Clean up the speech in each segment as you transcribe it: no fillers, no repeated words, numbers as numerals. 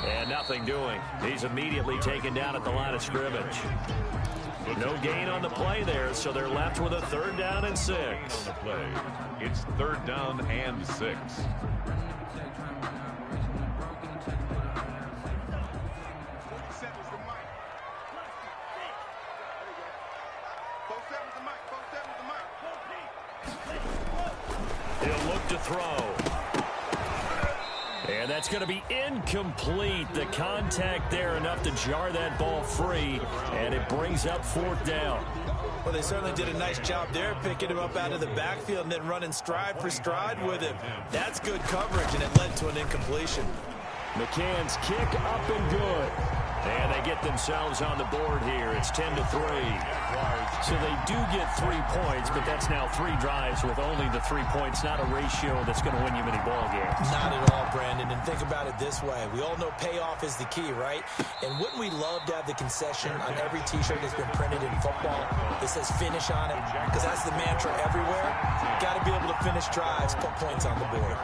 And nothing doing. He's immediately taken down at the line of scrimmage. No gain on the play there, so they're left with a 3rd down and 6. On the play, it's 3rd down and 6. He'll look to throw. And that's going to be incomplete. The contact there enough to jar that ball free, and it brings up 4th down. Well, they certainly did a nice job there, picking him up out of the backfield and then running stride for stride with him. That's good coverage, and it led to an incompletion. McCann's kick up and good. And they get themselves on the board here. It's 10-3. So they do get 3 points, but that's now 3 drives with only the 3 points, not a ratio that's going to win you many ball games. Not at all, Brandon. And think about it this way. We all know payoff is the key, right? And wouldn't we love to have the concession on every T-shirt that's been printed in football that says finish on it? Because that's the mantra everywhere. Got to be able to finish drives, put points on the board.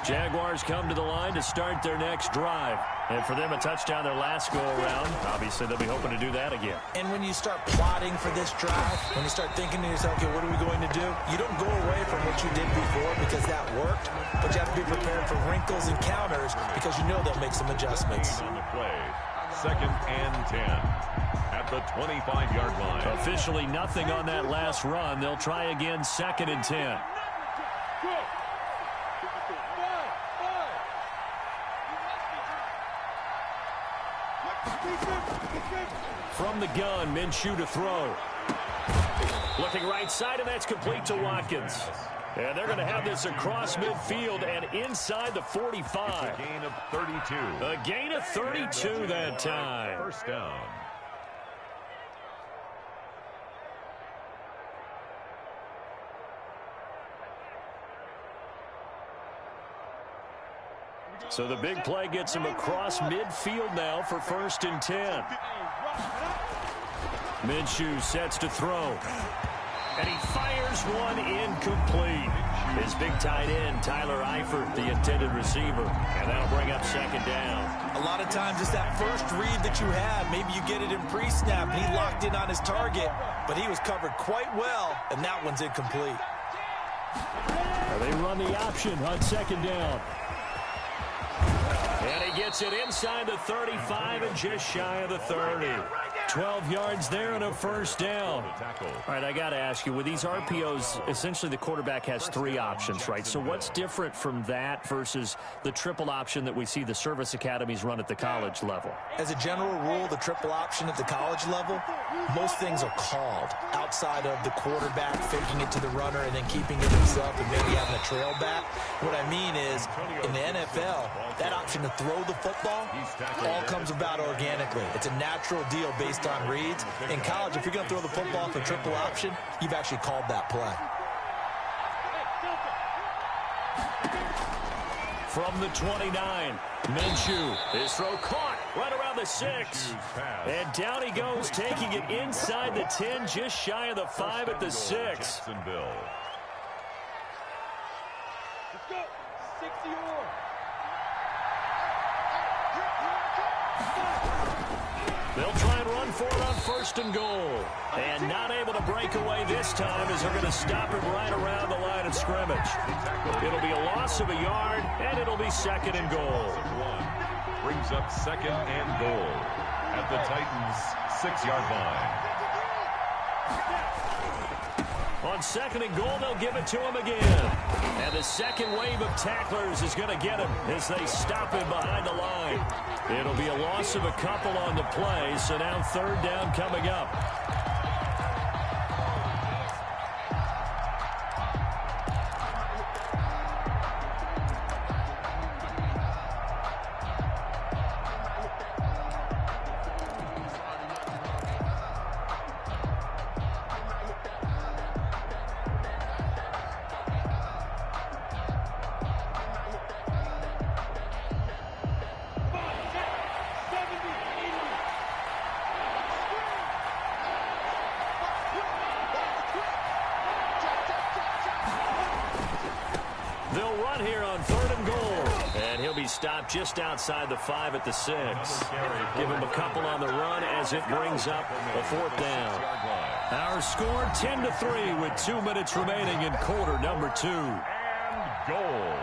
Jaguars come to the line to start their next drive. And for them, a touchdown their last go-around. Obviously, they'll be hoping to do that again. And when you start plotting for this drive, when you start thinking to yourself, okay, what are we going to do? You don't go away from what you did before because that worked, but you have to be prepared for wrinkles and counters because you know they'll make some adjustments. On the play, 2nd and 10 at the 25-yard line. Officially nothing on that last run. They'll try again, 2nd and 10. From the gun, Minshew to throw. Looking right side, and that's complete to Watkins. And they're going to have this across midfield and inside the 45. A gain of 32. A gain of 32 that time. 1st down. So the big play gets him across midfield now for 1st and 10. Minshew sets to throw. And he fires one incomplete. His big tight end, Tyler Eifert, the intended receiver. And that'll bring up 2nd down. A lot of times it's that first read that you have. Maybe you get it in pre-snap, and he locked in on his target, but he was covered quite well, and that one's incomplete. They run the option on 2nd down. And he gets it inside the 35 and just shy of the 30. 12 yards there and a 1st down. All right, I got to ask you, with these RPOs, essentially the quarterback has 3 options, right? So what's different from that versus the triple option that we see the service academies run at the college level? As a general rule, the triple option at the college level, most things are called outside of the quarterback faking it to the runner and then keeping it himself and maybe having a trail back. What I mean is, in the NFL, that option to throw the football all comes about organically. It's a natural deal based on reads. In college, if you're going to throw the football for triple option, you've actually called that play. From the 29, Minshew, his throw caught right around the 6. And down he goes, taking it inside the 10, just shy of the 5 at the 6. They'll try and run for it on 1st and goal. And not able to break away this time as they're going to stop him right around the line of scrimmage. It'll be a loss of a yard, and it'll be 2nd and goal. Brings up 2nd and goal at the Titans' 6-yard line. On 2nd and goal, they'll give it to him again. And the second wave of tacklers is going to get him as they stop him behind the line. It'll be a loss of a couple on the play, so now 3rd down coming up. a run here on 3rd and goal. And he'll be stopped just outside the 5 at the 6. Give him a couple on the run as it brings up a 4th down. Our score 10-3 with 2 minutes remaining in quarter number 2. And goal.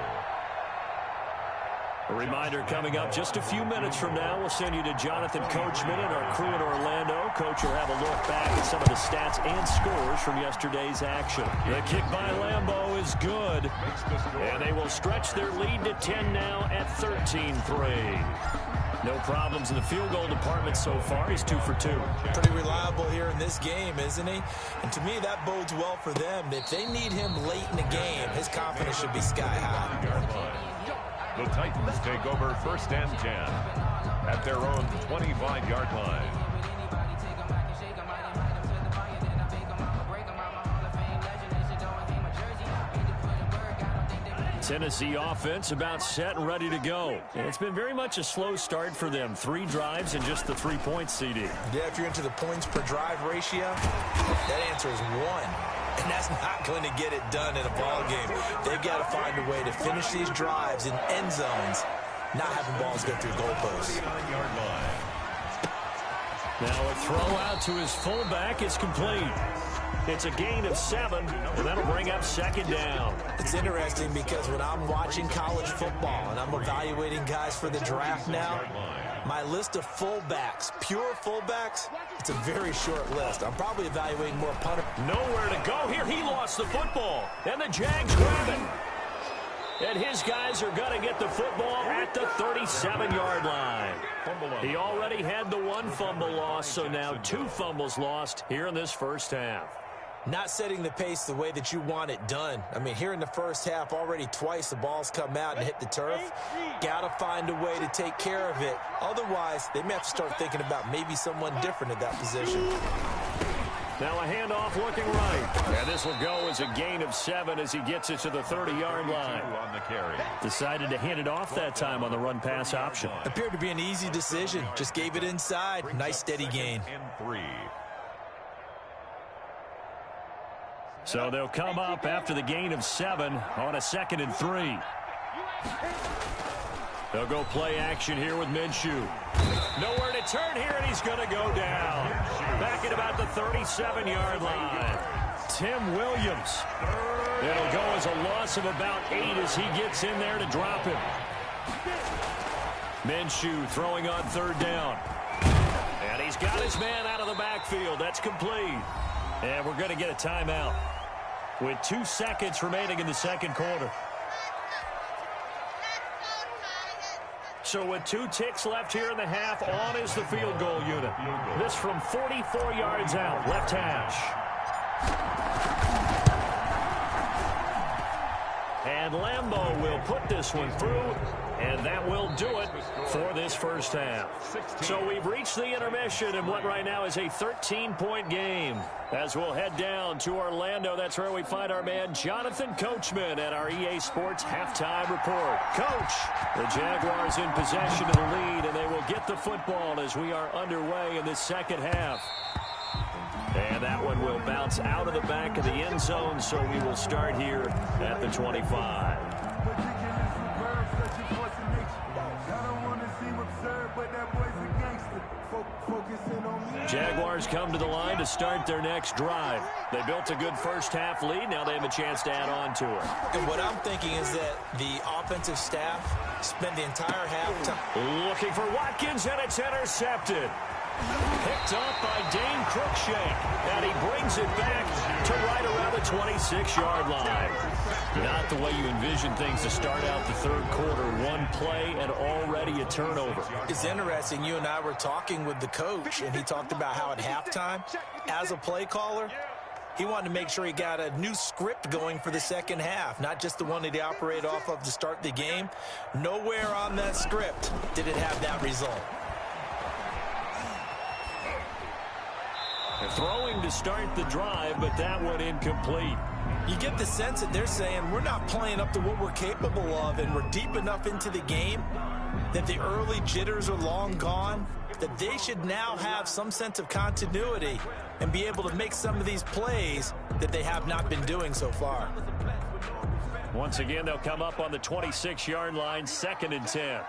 A reminder coming up just a few minutes from now. We'll send you to Jonathan Coachman and our crew in Orlando. Coach will have a look back at some of the stats and scores from yesterday's action. The kick by Lambeau is good. And they will stretch their lead to 10 now at 13-3. No problems in the field goal department so far. He's 2 for 2. Pretty reliable here in this game, isn't he? And to me, that bodes well for them. If they need him late in the game, his confidence should be sky high. The Titans take over 1st and 10 at their own 25-yard line. Tennessee offense about set and ready to go. And it's been very much a slow start for them. 3 drives and just the 3 points, CD. Yeah, if you're into the points per drive ratio, that answer is 1. And that's not going to get it done in a ball game. They've got to find a way to finish these drives in end zones, not having balls go through goalposts. Now a throw out to his fullback is complete. It's a gain of 7, and that'll bring up 2nd down. It's interesting because when I'm watching college football and I'm evaluating guys for the draft now, my list of fullbacks, pure fullbacks, it's a very short list. I'm probably evaluating more punter. Nowhere to go here. He lost the football, and the Jags grab it. And his guys are going to get the football at the 37-yard line. He already had the 1 fumble loss, so now 2 fumbles lost here in this first half. Not setting the pace the way that you want it done. I mean, here in the first half, already twice the ball's come out and hit the turf. Got to find a way to take care of it. Otherwise, they may have to start thinking about maybe someone different at that position. Now a handoff looking right. And this will go as a gain of 7 as he gets it to the 30-yard line. Decided to hand it off that time on the run-pass option. Appeared to be an easy decision. Just gave it inside. Nice steady gain. So they'll come up after the gain of 7 on a 2nd and 3. They'll go play action here with Minshew. Nowhere to turn here, and he's going to go down. Back at about the 37-yard line. Tim Williams. It'll go as a loss of about 8 as he gets in there to drop him. Minshew throwing on 3rd down. And he's got his man out of the backfield. That's complete. And we're going to get a timeout with 2 seconds remaining in the 2nd quarter. So with 2 ticks left here in the half, on is the field goal unit. This from 44 yards out, left hash. And Lambeau will put this one through, and that will do it for this first half. So we've reached the intermission in what right now is a 13-point game. As we'll head down to Orlando, that's where we find our man Jonathan Coachman at our EA Sports Halftime Report. Coach, the Jaguars in possession of the lead, and they will get the football as we are underway in this second half. And that one will bounce out of the back of the end zone, so we will start here at the 25. Jaguars come to the line to start their next drive. They built a good first half lead. Now they have a chance to add on to it. And what I'm thinking is that the offensive staff spent the entire halftime looking for Watkins, and it's intercepted. Picked up by Dane Cruikshank, and he brings it back to right around the 26-yard line. Not the way you envision things to start out the third quarter. One play and already a turnover. It's interesting. You and I were talking with the coach, and he talked about how at halftime, as a play caller, he wanted to make sure he got a new script going for the second half, not just the one that he operated off of to start the game. Nowhere on that script did it have that result. Throwing to start the drive, but that one incomplete. You get the sense that they're saying we're not playing up to what we're capable of, and we're deep enough into the game that the early jitters are long gone, that they should now have some sense of continuity and be able to make some of these plays that they have not been doing so far. Once again, they'll come up on the 26-yard line, 2nd and 10.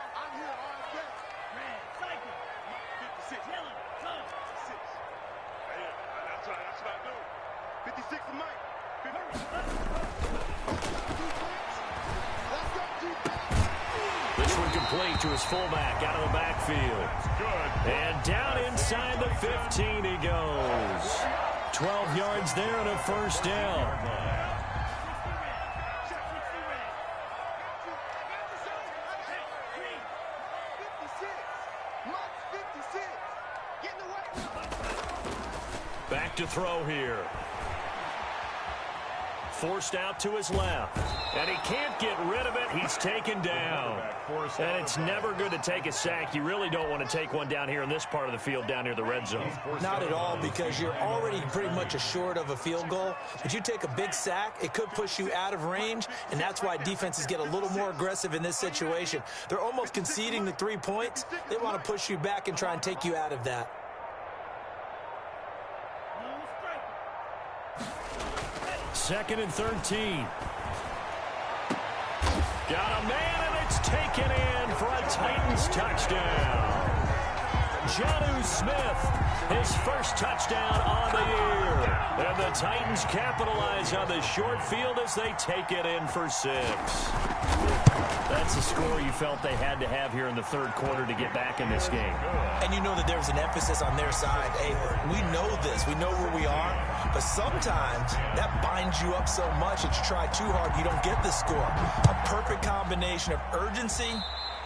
This one complete to his fullback out of the backfield. And down inside the 15 he goes. 12 yards there and a first down. Back to throw here. Forced out to his left. And he can't get rid of it. He's taken down. And it's never good to take a sack. You really don't want to take one down here in this part of the field, down near the red zone. Not at all, because you're already pretty much assured of a field goal. But you take a big sack, it could push you out of range, and that's why defenses get a little more aggressive in this situation. They're almost conceding the 3 points. They want to push you back and try and take you out of that. Second and 13. Got a man, and it's taken in for a Titans touchdown. Jonnu Smith, his first touchdown on the year. And the Titans capitalize on the short field as they take it in for 6. That's the score you felt they had to have here in the third quarter to get back in this game. And you know that there's an emphasis on their side. Hey, we know this. We know where we are. But sometimes that binds you up so much that you try too hard, you don't get the score. A perfect combination of urgency,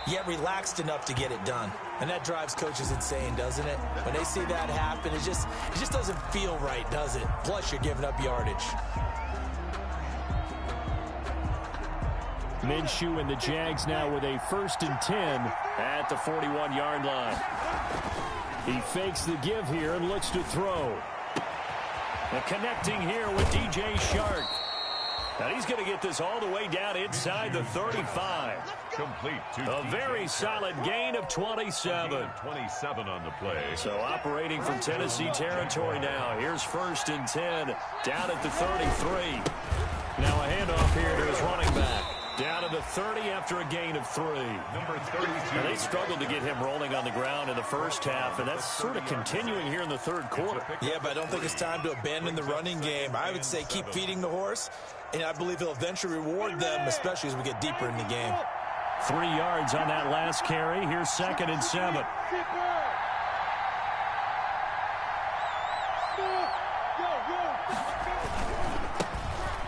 yet relaxed enough to get it done. And that drives coaches insane, doesn't it? When they see that happen, it just doesn't feel right, does it? Plus, you're giving up yardage. Minshew and the Jags now with a 1st and 10 at the 41-yard line. He fakes the give here and looks to throw. And connecting here with DJ Shark. And he's going to get this all the way down inside the 35. Complete to A very solid gain of 27. 27 on the play. So operating from Tennessee territory now. Here's 1st and 10 down at the 33. Now a handoff here to his running back. Down to the 30 after a gain of 3. Number 32. And they struggled to get him rolling on the ground in the first half, and that's sort of continuing here in the third quarter. Yeah, but I don't think it's time to abandon the running game. I would say keep feeding the horse, and I believe he'll eventually reward them, especially as we get deeper in the game. 3 yards on that last carry. Here's 2nd and 7.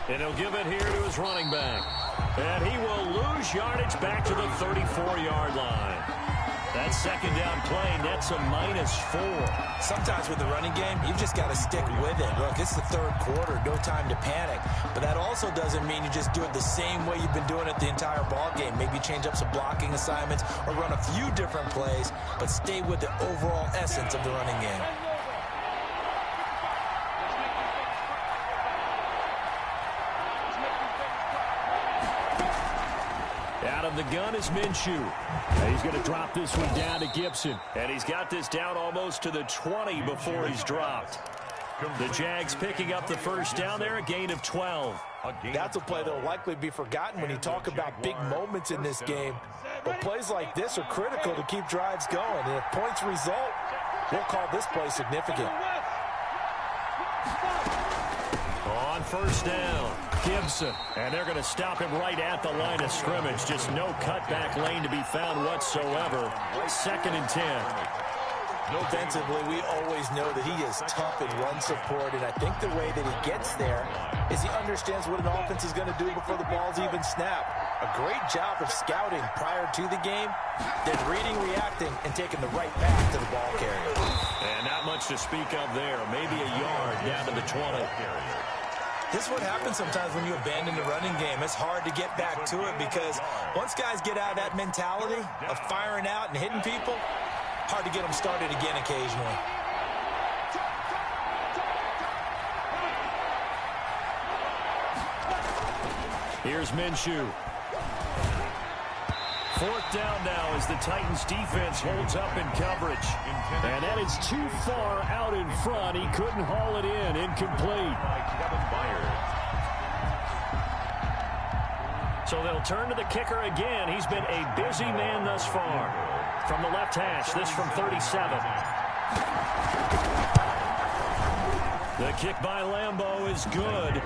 And he'll give it here to his running back. And he will lose yardage back to the 34-yard line. That second down play nets a -4. Sometimes with the running game, you've just got to stick with it. Look, it's the third quarter, no time to panic. But that also doesn't mean you just do it the same way you've been doing it the entire ball game. Maybe change up some blocking assignments or run a few different plays, but stay with the overall essence of the running game. Out of the gun is Minshew. And he's going to drop this one down to Gibson. And he's got this down almost to the 20 before he's dropped. The Jags picking up the first down there, a gain of 12. That's a play that will likely be forgotten when you talk about big moments in this game. But plays like this are critical to keep drives going. And if points result, we'll call this play significant. On first down, Gibson. And they're going to stop him right at the line of scrimmage. Just no cutback lane to be found whatsoever. 2nd and 10. Defensively, we always know that he is tough in run support, and I think the way that he gets there is he understands what an offense is going to do before the ball's even snapped. A great job of scouting prior to the game, then reading, reacting, and taking the right path to the ball carrier. And not much to speak of there. Maybe a yard down to the 20. This is what happens sometimes when you abandon the running game. It's hard to get back to it because once guys get out of that mentality of firing out and hitting people, hard to get them started again occasionally. Here's Minshew. 4th down now as the Titans defense holds up in coverage. And that is too far out in front. He couldn't haul it in. Incomplete. So they'll turn to the kicker again. He's been a busy man thus far. From the left hash, this from 37. The kick by Lambeau is good.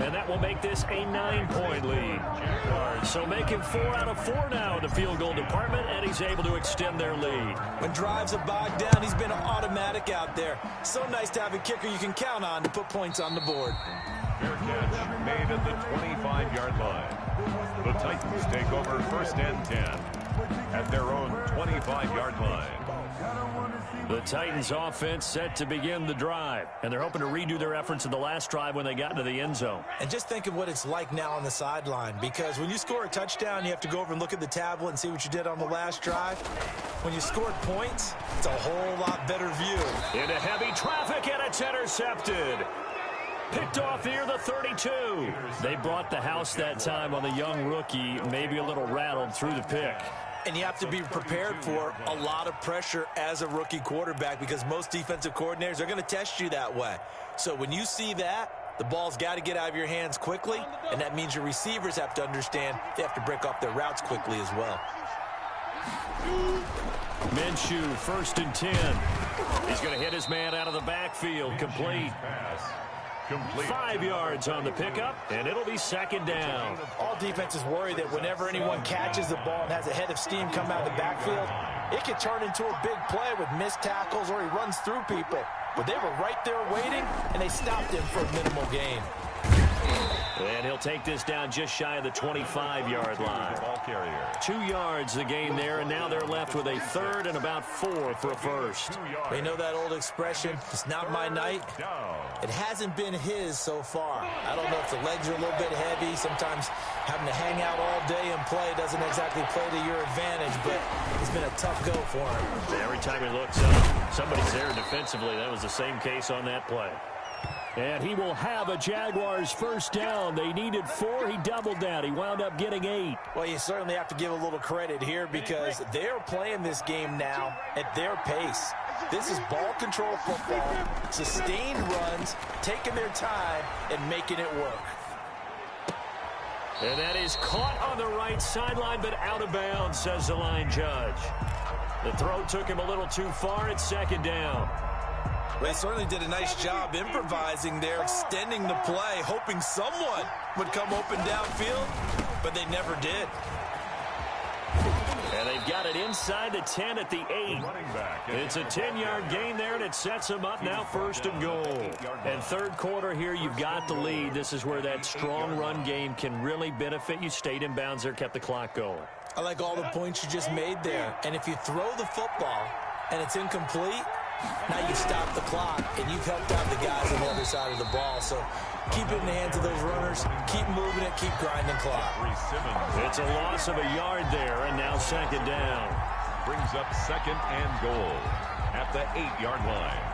And that will make this a 9-point lead. So making 4 out of 4 now in the field goal department, and he's able to extend their lead. When drives are bogged down, he's been automatic out there. So nice to have a kicker you can count on to put points on the board. Fair catch made at the 25-yard line. The Titans take over 1st and 10 at their own 25-yard line. The Titans offense set to begin the drive, and they're hoping to redo their efforts in the last drive when they got into the end zone. And just think of what it's like now on the sideline, because when you score a touchdown, you have to go over and look at the tablet and see what you did on the last drive. When you scored points, it's a whole lot better view. Into heavy traffic, and it's intercepted. Picked off near the 32. They brought the house that time on the young rookie, maybe a little rattled through the pick. And you have to be prepared for a lot of pressure as a rookie quarterback, because most defensive coordinators are going to test you that way. So when you see that, the ball's got to get out of your hands quickly, and that means your receivers have to understand they have to break off their routes quickly as well. Minshew, 1st and 10. He's going to hit his man out of the backfield. Complete. 5 yards on the pickup, and it'll be 2nd down. All defenses worry that whenever anyone catches the ball and has a head of steam come out of the backfield, it could turn into a big play with missed tackles or he runs through people. But they were right there waiting, and they stopped him for a minimal gain. And he'll take this down just shy of the 25-yard line. 2 yards the gain there, and now they're left with a 3rd and about 4 for a first. They know that old expression, it's not my night. It hasn't been his so far. I don't know if the legs are a little bit heavy. Sometimes having to hang out all day and play doesn't exactly play to your advantage, but it's been a tough go for him. Every time he looks up, somebody's there defensively. That was the same case on that play. And he will have a Jaguars 1st down. They needed 4. He doubled that. He wound up getting 8. Well, you certainly have to give a little credit here, because they're playing this game now at their pace. This is ball control football, sustained runs, taking their time and making it work. And that is caught on the right sideline, but out of bounds, says the line judge. The throw took him a little too far. It's 2nd down. They certainly did a nice job improvising there, extending the play, hoping someone would come open downfield, but they never did. And they've got it inside the 10 at the 8. It's a 10-yard gain there, and it sets them up now 1st and goal. And 3rd quarter here, you've got the lead. This is where that strong run game can really benefit you. Stayed in bounds there, kept the clock going. I like all the points you just made there. And if you throw the football and it's incomplete, now you stop the clock, and you've helped out the guys on the other side of the ball. So keep it in the hands of those runners, keep moving it, keep grinding clock. It's a loss of a yard there, and now 2nd down. Brings up 2nd and goal at the 8-yard line.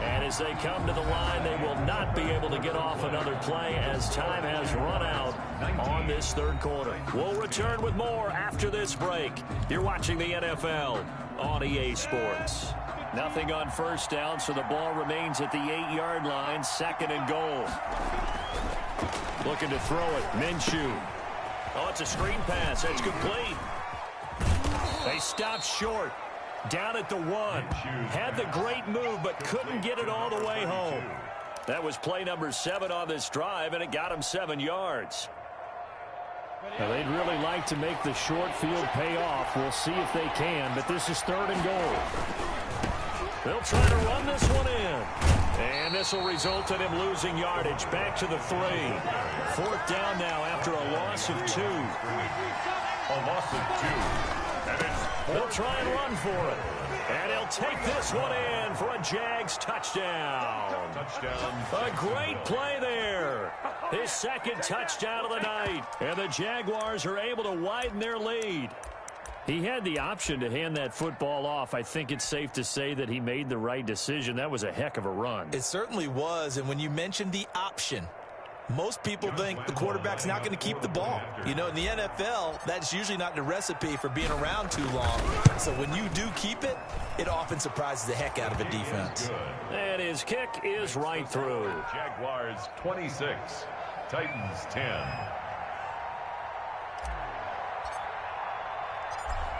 And as they come to the line, they will not be able to get off another play as time has run out on this 3rd quarter. We'll return with more after this break. You're watching the NFL on EA Sports. Nothing on 1st down, so the ball remains at the 8-yard line, 2nd and goal. Looking to throw it, Minshew. Oh, it's a screen pass. That's complete. They stop short. Down at the 1. Had the great move, but couldn't get it all the way home. That was play number 7 on this drive, and it got him 7 yards. Now, they'd really like to make the short field pay off. We'll see if they can, but this is 3rd and goal. They'll try to run this one in. And this will result in him losing yardage. Back to the 3. 4th down now after a loss of 2. A loss of 2. They'll try and run for it. And he'll take this one in for a Jags touchdown. A great play there. His 2nd touchdown of the night. And the Jaguars are able to widen their lead. He had the option to hand that football off. I think it's safe to say that he made the right decision. That was a heck of a run. It certainly was. And when you mentioned the option, Most people think the quarterback's not going to keep the ball. You know, in the NFL, that's usually not the recipe for being around too long. So when you do keep it, it often surprises the heck out of a defense. And his kick is right through. Jaguars 26, Titans 10.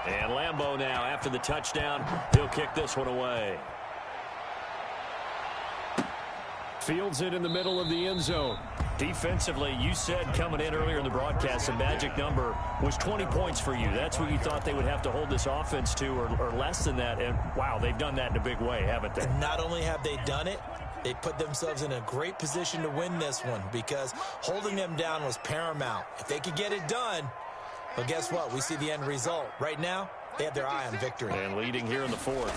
And Lambeau now, after the touchdown, he'll kick this one away. Fields it in the middle of the end zone. Defensively, you said coming in earlier in the broadcast, the magic number was 20 points for you. That's what you thought they would have to hold this offense to, or less than that. And, wow, they've done that in a big way, haven't they? And not only have they done it, they put themselves in a great position to win this one because holding them down was paramount. If they could get it done, well, guess what? We see the end result. Right now, they have their eye on victory. And leading here in the fourth.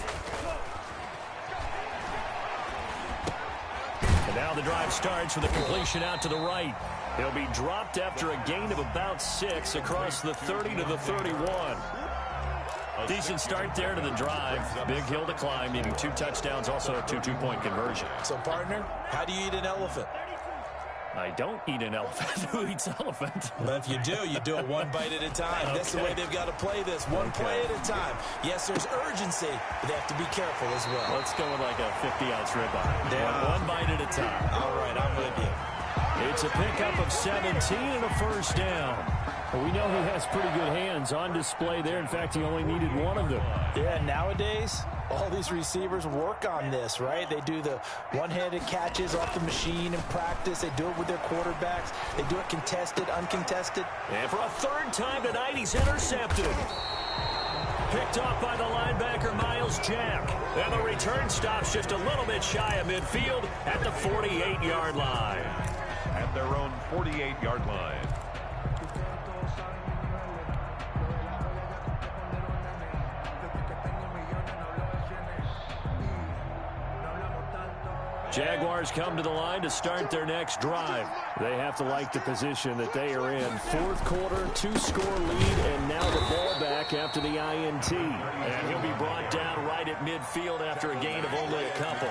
And now the drive starts with a completion out to the right. He'll be dropped after a gain of about 6 across the 30 to the 31. Decent start there to the drive. Big hill to climb, needing 2 touchdowns, also a 2 two-point conversion. So, partner, how do you eat an elephant? I don't eat an elephant. Who eats elephant? But if you do it one bite at a time. Okay. That's the way they've got to play this, one play at a time. Yes, there's urgency, but they have to be careful as well. Let's go with like a 50-ounce ribeye. One bite at a time. All right, I'm with you. It's a pickup of 17 and a first down. Well, we know he has pretty good hands on display there. In fact, he only needed one of them. Yeah, nowadays, all these receivers work on this, right? They do the one-handed catches off the machine in practice. They do it with their quarterbacks. They do it contested, uncontested. And for a third time tonight, he's intercepted. Picked off by the linebacker, Miles Jack. And the return stops just a little bit shy of midfield at the 48-yard line. At their own 48-yard line. Jaguars come to the line to start their next drive. They have to like the position that they are in. Fourth quarter, 2-score lead, and now the ball back after the INT. And he'll be brought down right at midfield after a gain of only a couple.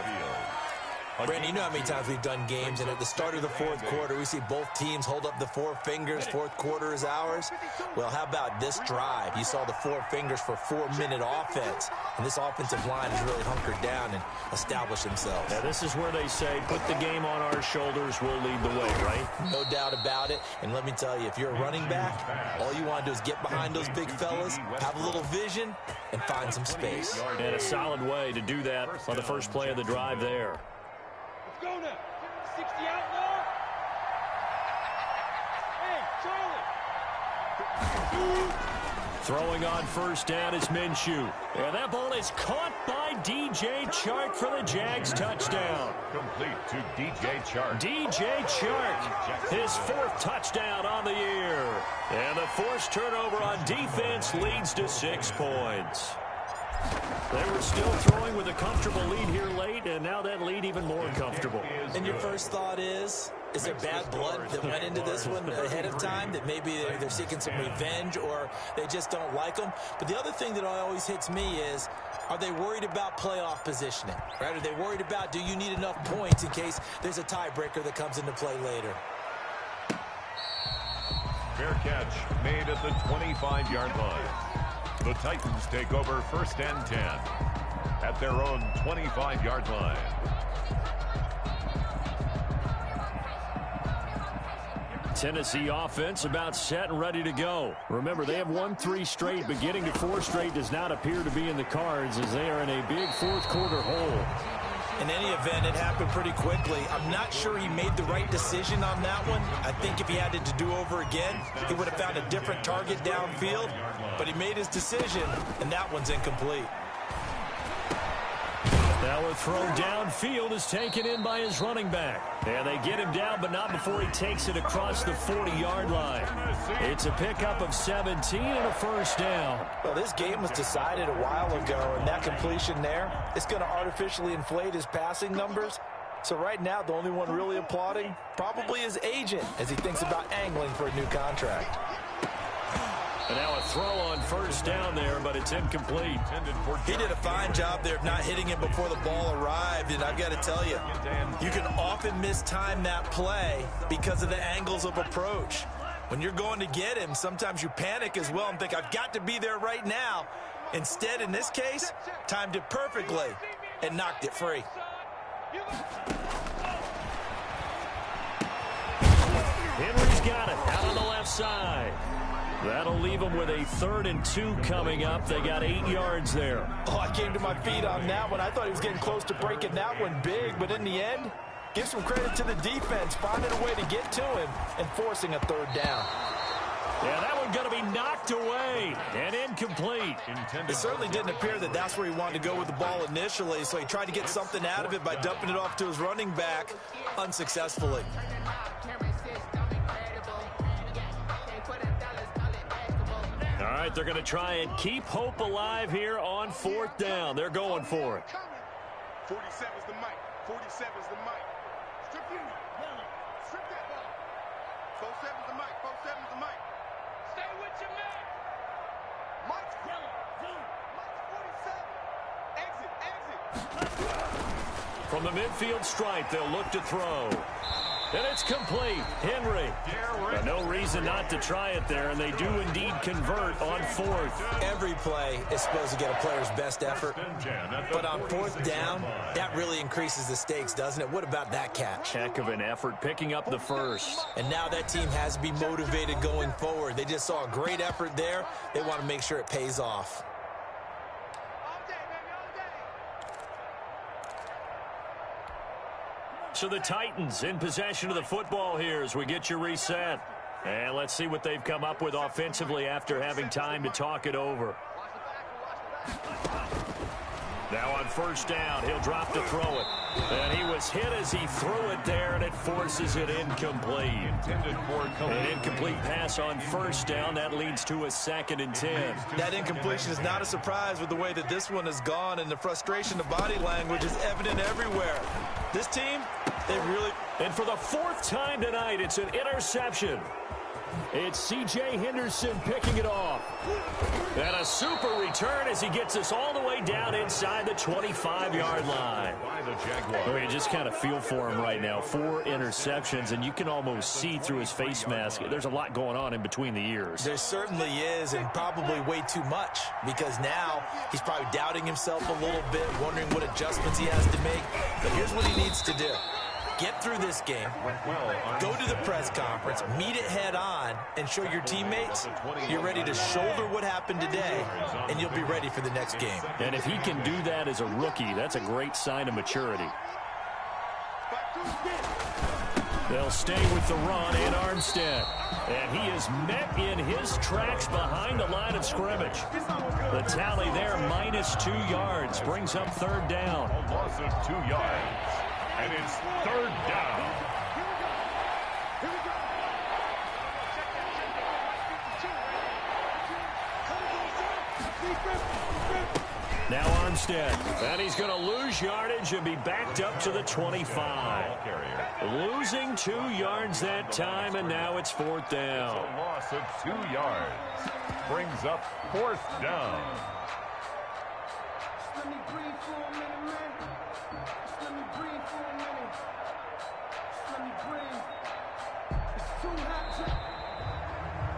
Brandon, you know how many times we've done games, and at the start of the fourth quarter, we see both teams hold up the 4 fingers. Fourth quarter is ours. Well, how about this drive? You saw the 4 fingers for 4-minute offense, and this offensive line has really hunkered down and established themselves. Now, this is where they say, put the game on our shoulders, we'll lead the way, right? No doubt about it, and let me tell you, if you're a running back, all you want to do is get behind those big fellas, have a little vision, and find some space. And a solid way to do that on the first play of the drive there. Go now. 60 out now. Hey, Charlie. Throwing on first down is Minshew. And that ball is caught by DJ Chark for the Jags touchdown. Complete to DJ Chark. DJ Chark, his 4th touchdown on the year. And the forced turnover on defense leads to 6 points. They were still throwing with a comfortable lead here late, and now that lead even more comfortable. And your first thought is there bad blood that went into this one ahead of time, that maybe they're seeking some revenge or they just don't like them? But the other thing that always hits me is, are they worried about playoff positioning? Right? Are they worried about, do you need enough points in case there's a tiebreaker that comes into play later? Fair catch made at the 25-yard line. The Titans take over first and 10 at their own 25-yard line. Tennessee offense about set and ready to go. Remember, they have won 3 straight, but getting to 4 straight does not appear to be in the cards as they are in a big fourth quarter hole. In any event, it happened pretty quickly. I'm not sure he made the right decision on that one. I think if he had it to do over again, he would have found a different target downfield. But he made his decision, and that one's incomplete. Now a throw downfield is taken in by his running back. And they get him down, but not before he takes it across the 40-yard line. It's a pickup of 17 and a first down. Well, this game was decided a while ago, and that completion there is going to artificially inflate his passing numbers. So right now, the only one really applauding probably his agent as he thinks about angling for a new contract. And now a throw on first down there, but it's incomplete. He did a fine job there of not hitting it before the ball arrived, and I've got to tell you, you can often mistime that play because of the angles of approach. When you're going to get him, sometimes you panic as well and think, I've got to be there right now. Instead, in this case, timed it perfectly and knocked it free. Henry's got it out on the left side. That'll leave them with a 3rd and 2 coming up. They got 8 yards there. Oh, I came to my feet on that one. I thought he was getting close to breaking that one big, but in the end, give some credit to the defense, finding a way to get to him and forcing a 3rd down. Yeah, that one's going to be knocked away and incomplete. It certainly didn't appear that that's where he wanted to go with the ball initially, so he tried to get something out of it by dumping it off to his running back unsuccessfully. All right, they're going to try and keep hope alive here on 4th down. They're going for it. 47's the mic. 47's the mic. Strip you. Strip that ball. 47's the mic. 47's the mic. Stay with your man. Mike's yellow. Mike's 47. Exit. From the midfield stripe, they'll look to throw. And it's complete. Henry. No reason not to try it there, and they do indeed convert on 4th. Every play is supposed to get a player's best effort, but on 4th down, that really increases the stakes, doesn't it? What about that catch? Heck of an effort picking up the first. And now that team has to be motivated going forward. They just saw a great effort there. They want to make sure it pays off. So the Titans in possession of the football here as we get you reset. And let's see what they've come up with offensively after having time to talk it over. Now on first down, he'll drop to throw it. And he was hit as he threw it there, and it forces it incomplete. An incomplete pass on first down. That leads to a 2nd and 10. That incompletion is not a surprise with the way that this one has gone, and the frustration, the body language is evident everywhere. This team, they really... And for the 4th time tonight, it's an interception. It's C.J. Henderson picking it off. And a super return as he gets us all the way down inside the 25-yard line. I mean, just kind of feel for him right now. 4 interceptions, and you can almost see through his face mask. There's a lot going on in between the ears. There certainly is, and probably way too much, because now he's probably doubting himself a little bit, wondering what adjustments he has to make. But here's what he needs to do. Get through this game, go to the press conference, meet it head on, and show your teammates you're ready to shoulder what happened today, and you'll be ready for the next game. And if he can do that as a rookie, that's a great sign of maturity. They'll stay with the run in Armstead. And he is met in his tracks behind the line of scrimmage. The tally there, -2 yards, brings up 3rd down. A loss of 2 yards. And it's 3rd down. Now Armstead. And he's going to lose yardage and be backed up to the 25. Losing 2 yards that time, and now it's 4th down. A loss of 2 yards. Brings up 4th down. Let me breathe for a minute, man. Let me breathe for a minute. Let me breathe. It's too hot.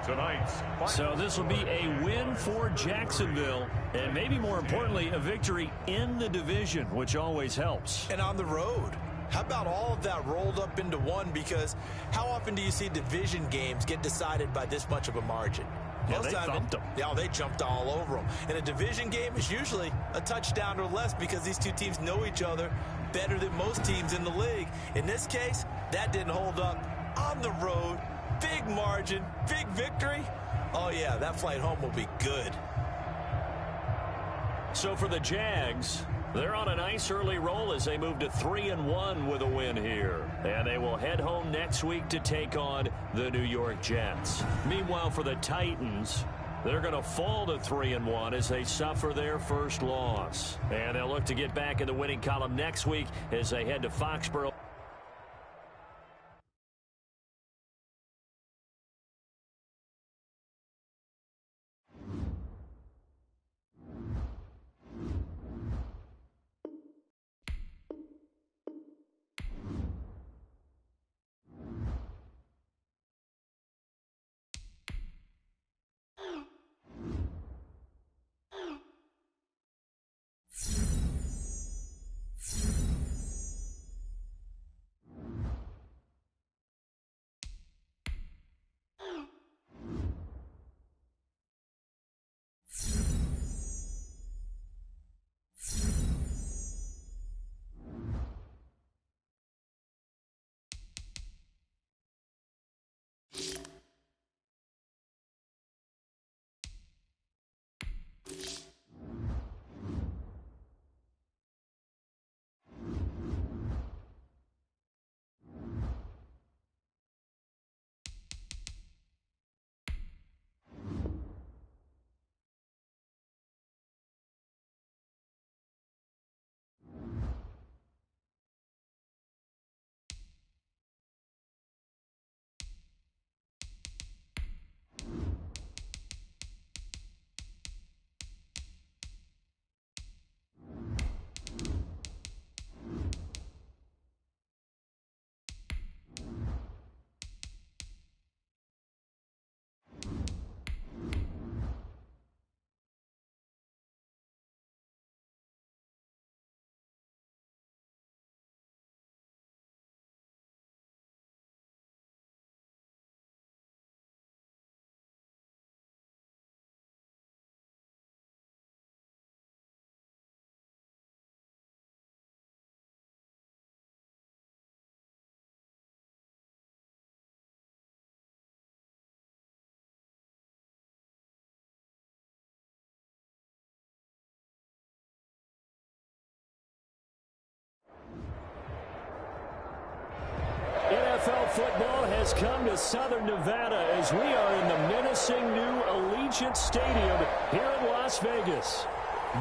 Tonight's So this will be a win for Jacksonville, and maybe more importantly, a victory in the division, which always helps. And on the road. How about all of that rolled up into one? Because how often do you see division games get decided by this much of a margin? Yeah, they thumped them. Yeah, they jumped all over them. And a division game is usually a touchdown or less because these two teams know each other better than most teams in the league. In this case, that didn't hold up. On the road, big margin, big victory. Oh, yeah, that flight home will be good. So for the Jags, they're on a nice early roll as they move to 3-1 with a win here. And they will head home next week to take on the New York Jets. Meanwhile, for the Titans, they're going to fall to 3-1 as they suffer their first loss. And they'll look to get back in the winning column next week as they head to Foxborough. football has come to Southern Nevada as we are in the menacing new Allegiant Stadium here in Las Vegas.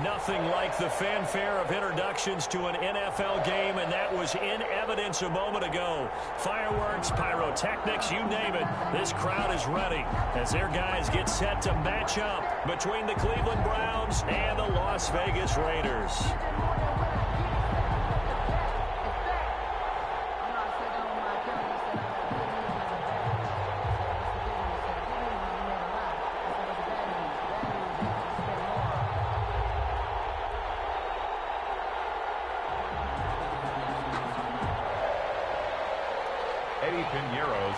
Nothing like the fanfare of introductions to an NFL game, and that was in evidence a moment ago. Fireworks, pyrotechnics, you name it. This crowd is ready as their guys get set to match up between the Cleveland Browns and the Las Vegas Raiders.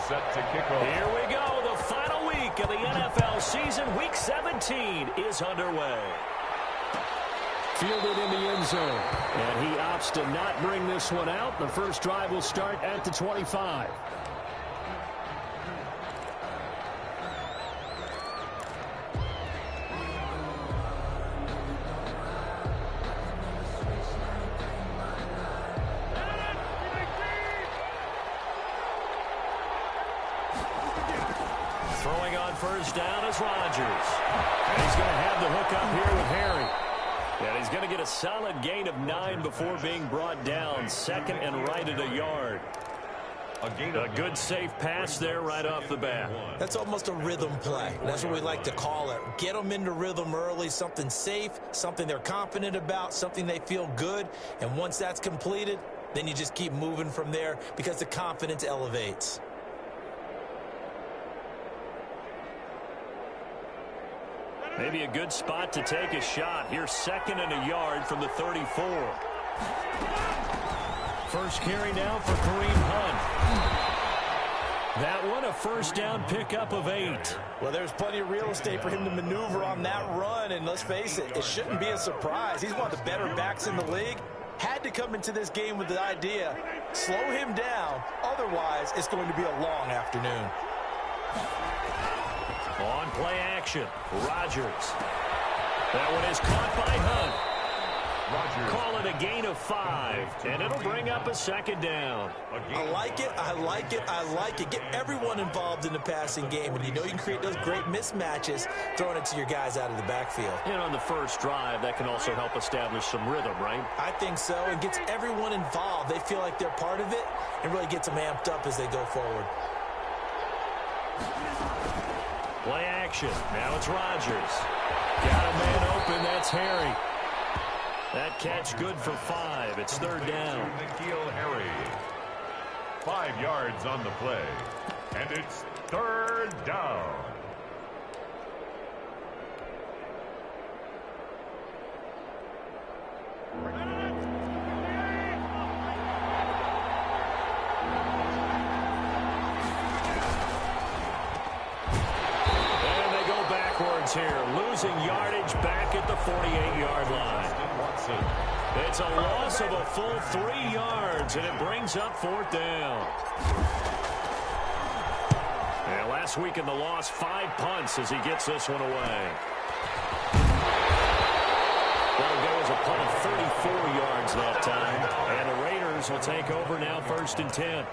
Set to kick off. Here we go. The final week of the NFL season. Week 17 is underway. Fielded in the end zone. And he opts to not bring this one out. The first drive will start at the 25. Throwing on first down is Rodgers. And he's going to have the hook up here with Harry. And he's going to get a solid gain of 9 before being brought down. Second and right at a yard. A good safe pass there right off the bat. That's almost a rhythm play. That's what we like to call it. Get them into rhythm early, something safe, something they're confident about, something they feel good. And once that's completed, then you just keep moving from there because the confidence elevates. Maybe a good spot to take a shot. Here's second and a yard from the 34. First carry now for Kareem Hunt. That one a first down pickup of 8. Well, there's plenty of real estate for him to maneuver on that run, and let's face it, it shouldn't be a surprise. He's one of the better backs in the league. Had to come into this game with the idea, slow him down, otherwise it's going to be a long afternoon. On play action, Rodgers. That one is caught by Hunt. Rodgers. Call it a gain of 5, and it'll bring up a second down. I like it, I like it, I like it. Get everyone involved in the passing game, and you know you can create those great mismatches throwing it to your guys out of the backfield. And on the first drive, that can also help establish some rhythm, right? I think so, and gets everyone involved. They feel like they're part of it, and really gets them amped up as they go forward. Play action. Now it's Rodgers. Got a man open. That's Harry. That catch good for 5. It's third down. N'Keal Harry. 5 yards on the play. And it's third down. Here, losing yardage back at the 48-yard line. It's a loss of a full 3 yards, and it brings up fourth down. And last week in the loss, 5 punts as he gets this one away. That'll go as a punt of 34 yards that time, and the Raiders will take over now, first and 10.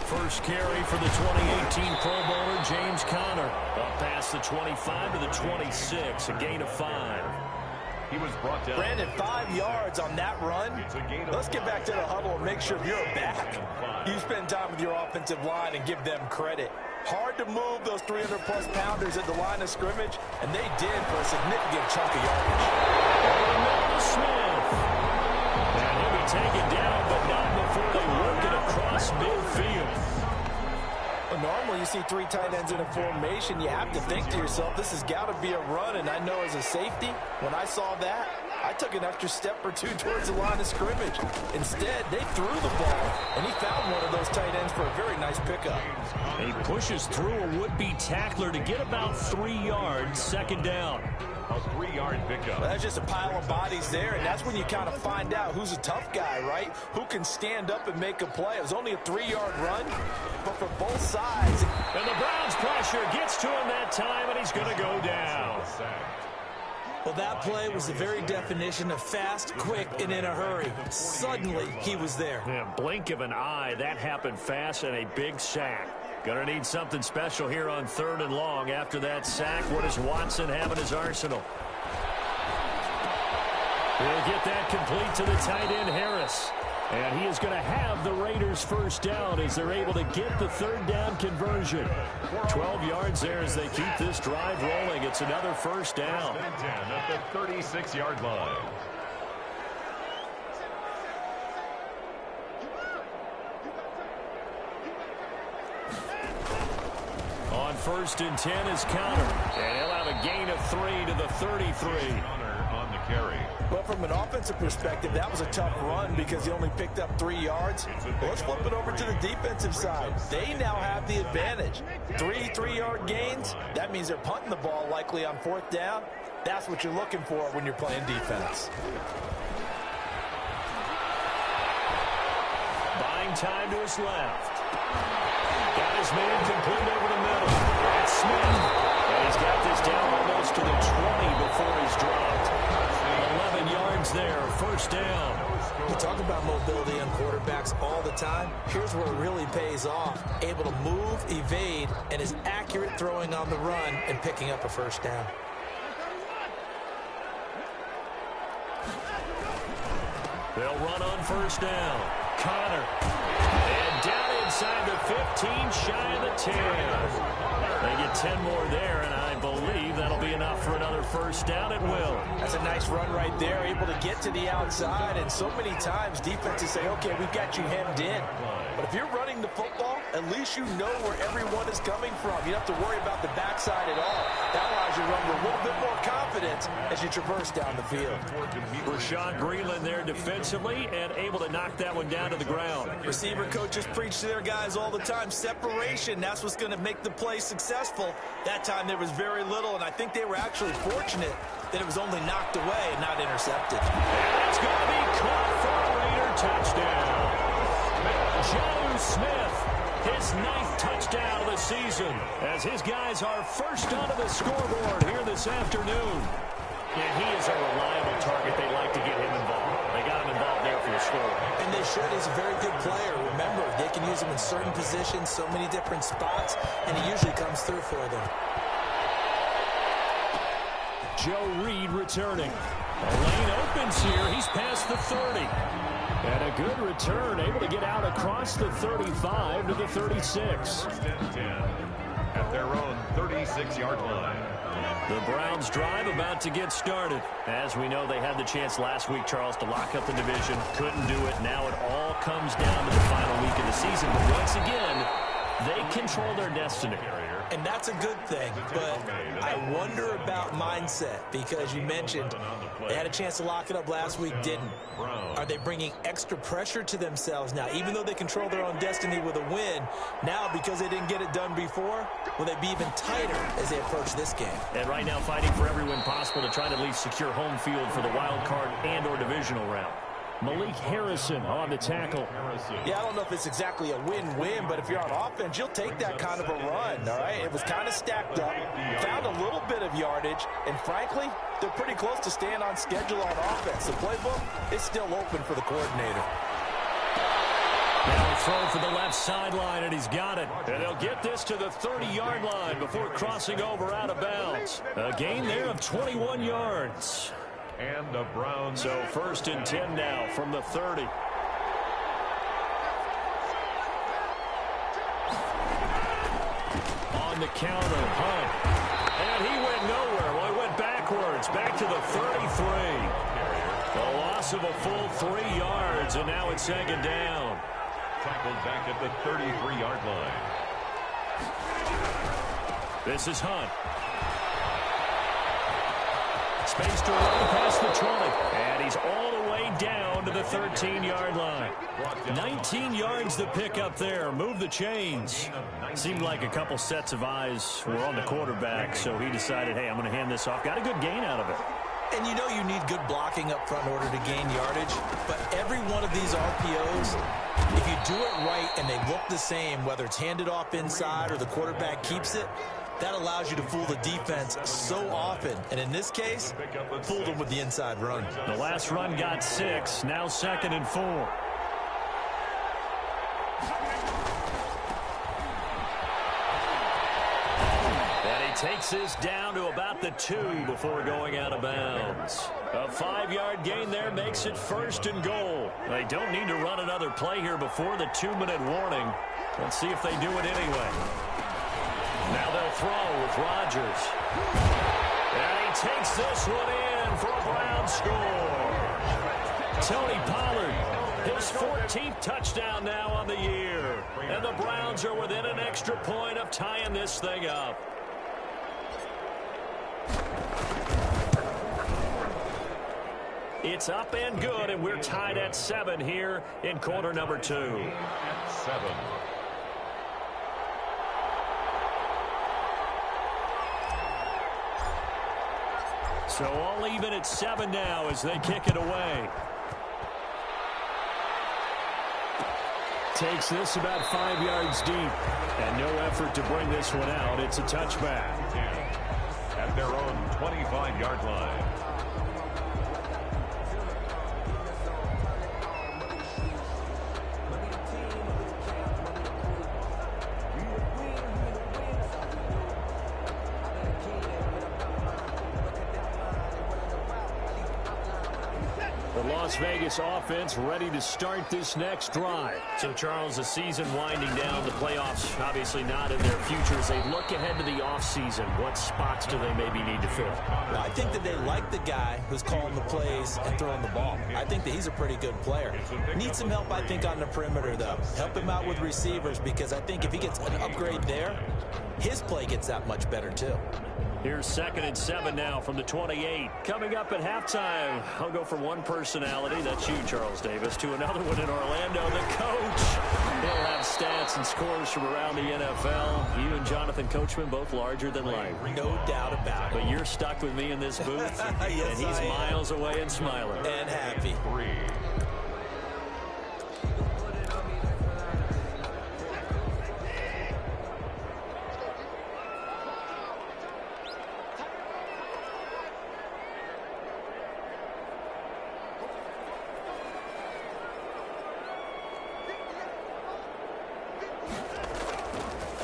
First carry for the 2018 Pro Bowler, James Conner. Up past the 25 to the 26, a gain of 5. He was brought down. Brandon, 5 yards on that run. Let's get back to the huddle and make sure you're back. You spend time with your offensive line and give them credit. Hard to move those 300-plus pounders at the line of scrimmage, and they did for a significant chunk of yardage. Smith. And he'll be taken down, but not before they work it across midfield. Normally, you see 3 tight ends in a formation, you have to think to yourself, this has got to be a run, and I know as a safety, when I saw that, I took an extra step or two towards the line of scrimmage. Instead, they threw the ball, and he found one of those tight ends for a very nice pickup. He pushes through a would-be tackler to get about 3 yards, second down. A 3-yard pickup. Well, that's just a pile of bodies there, and that's when you kind of find out who's a tough guy, right? Who can stand up and make a play. It was only a 3-yard run, but for both sides. And the Browns pressure gets to him that time, and he's going to go down. Well, that play was the very definition of fast, quick, and in a hurry. Suddenly, he was there. Yeah, blink of an eye, that happened fast, and a big sack. Gonna need something special here on 3rd and long. After that sack, what does Watson have in his arsenal? He'll get that complete to the tight end, Harris. And he is going to have the Raiders first down as they're able to get the 3rd down conversion. 12 yards there as they keep this drive rolling. It's another first down. 10 at the 36-yard line. On 1st and 10 is Connor. And he'll have a gain of 3 to the 33. Connor on the carry. But from an offensive perspective, that was a tough run because he only picked up 3 yards. Well, let's flip it over to the defensive side. They now have the advantage. 3 3-yard gains, that means they're punting the ball likely on 4th down. That's what you're looking for when you're playing defense. Buying time to his left. Got his man complete over the middle. That's Smith. And he's got this down almost to the 20 before he's dropped. 11 yards there, first down. We talk about mobility on quarterbacks all the time. Here's where it really pays off. Able to move, evade, and is accurate throwing on the run and picking up a first down. They'll run on first down. Connor. And down inside the 15, shy of the 10. They get 10 more there, and I believe that'll be enough for another first down. It will. That's a nice run right there, able to get to the outside, and so many times defenses say, okay, we've got you hemmed in. But if you're running the football, at least you know where everyone is coming from. You don't have to worry about the backside at all. That allows you to run with a little bit more confidence as you traverse down the field. Rashad Greenland there defensively and able to knock that one down to the ground. Receiver coaches preach to their guys all the time. Separation, that's what's going to make the play successful. That time there was very little, and I think they were actually fortunate that it was only knocked away and not intercepted. And it's going to be caught for a Raider touchdown. Jonnu Smith, his 9th touchdown of the season, as his guys are first onto the scoreboard here this afternoon. And he is a reliable target. They like to get him involved. They got him involved there for the score. And they should. He's a very good player. Remember, they can use him in certain positions, so many different spots, and he usually comes through for them. Joe Reed returning. The lane opens here. He's past the 30. And a good return, able to get out across the 35 to the 36. First and 10 at their own 36-yard line. The Browns drive about to get started. As we know, they had the chance last week, Charles, to lock up the division. Couldn't do it. Now it all comes down to the final week of the season. But once again, they control their destiny. And that's a good thing, but I wonder about mindset because you mentioned they had a chance to lock it up last week, didn't. Are they bringing extra pressure to themselves now? Even though they control their own destiny with a win, now because they didn't get it done before, will they be even tighter as they approach this game? And right now fighting for every win possible to try to at least secure home field for the wild card and or divisional round. Malik Harrison on the tackle. Yeah, I don't know if it's exactly a win-win, but if you're on offense, you'll take that kind of a run, all right? It was kind of stacked up, found a little bit of yardage, and frankly, they're pretty close to staying on schedule on offense. The playbook is still open for the coordinator. Now throw for the left sideline, and he's got it. And they'll get this to the 30-yard line before crossing over out of bounds. A gain there of 21 yards. And the Browns. So first and 10 now from the 30. On the counter, Hunt. And he went nowhere. Well, he went backwards, back to the 33. The loss of a full 3 yards, and now it's second down. Tackled back at the 33-yard line. This is Hunt. space to run past the 20. And he's all the way down to the 13-yard line. 19 yards to pick up there. Move the chains. Seemed like a couple sets of eyes were on the quarterback, so he decided, hey, I'm going to hand this off. Got a good gain out of it. And you know you need good blocking up front in order to gain yardage, but every one of these RPOs, if you do it right and they look the same, whether it's handed off inside or the quarterback keeps it, that allows you to fool the defense so often. And in this case, fooled them with the inside run. The last run got 6, now 2nd and 4. Takes this down to about the 2 before going out of bounds. A 5-yard gain there makes it 1st and goal. They don't need to run another play here before the 2-minute warning. Let's see if they do it anyway. Now they'll throw with Rodgers. And he takes this one in for a Brown score. Tony Pollard, his 14th touchdown now on the year. And the Browns are within an extra point of tying this thing up. It's up and good, and we're tied at 7 here in quarter number 2. At 7. So all even at 7 now as they kick it away. Takes this about 5 yards deep, and no effort to bring this one out. It's a touchback. At their own 25-yard line. Las Vegas offense ready to start this next drive. So, Charles, the season winding down, the playoffs obviously not in their future. As they look ahead to the offseason, what spots do they maybe need to fill? Well, I think that they like the guy who's calling the plays and throwing the ball. I think that he's a pretty good player. Needs some help, I think, on the perimeter, though. Help him out with receivers, because I think if he gets an upgrade there, his play gets that much better, too. Here's 2nd and 7 now from the 28. Coming up at halftime, I'll go from one personality, that's you, Charles Davis, to another one in Orlando, the coach. He'll have stats and scores from around the NFL. You and Jonathan Coachman, both larger than life. No doubt about it. But you're stuck with me in this booth, yes, and he's miles away and smiling. And happy. 3.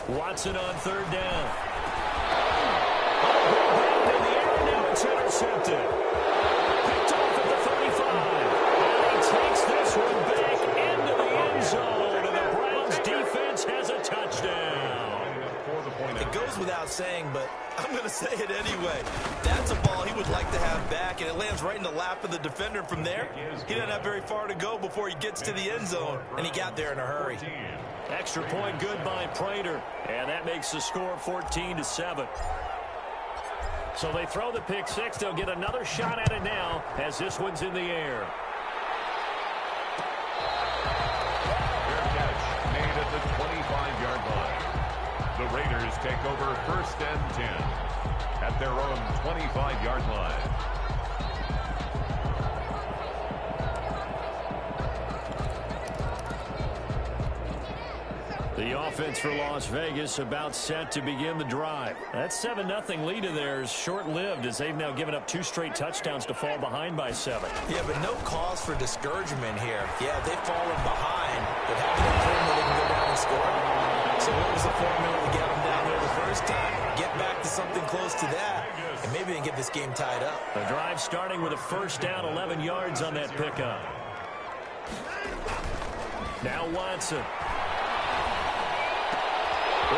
Watson on 3rd down. In the air, now it's intercepted. Picked off at the 35. And he takes this one back into the end zone. And the Browns defense has a touchdown. It goes without saying, but I'm going to say it anyway. That's a ball he would like to have back, and it lands right in the lap of the defender from there. He doesn't have very far to go before he gets to the end zone, and he got there in a hurry. Extra point good by Prater, and that makes the score 14-7. So they throw the pick 6. They'll get another shot at it now as this one's in the air. Fair catch made at the 25-yard line. The Raiders take over 1st and 10 at their own 25-yard line. The offense for Las Vegas about set to begin the drive. That 7-0 lead of theirs short-lived as they've now given up 2 straight touchdowns to fall behind by 7. Yeah, but no cause for discouragement here. Yeah, they've fallen behind, but having a plan that they can go down and score. So what was the formula to get them down there the first time? Get back to something close to that, and maybe they can get this game tied up. The drive starting with a 1st down, 11 yards on that pickup. Now Watson.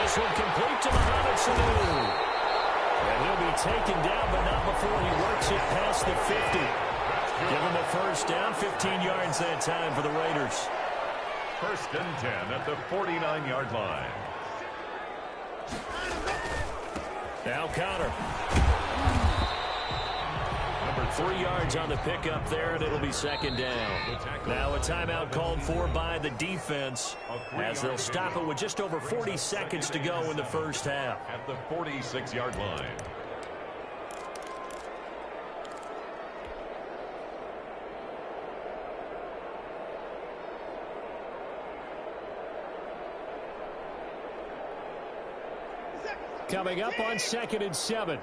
This one complete to Mohamed Sanu. And he'll be taken down, but not before he works it past the 50. Give him a 1st down, 15 yards that time for the Raiders. 1st and 10 at the 49-yard line. Now Connor. 3 yards on the pickup there, and it'll be second down. Now a timeout called for by the defense as they'll stop it with just over 40 seconds to go in the first half. At the 46-yard line. Coming up on 2nd and 7.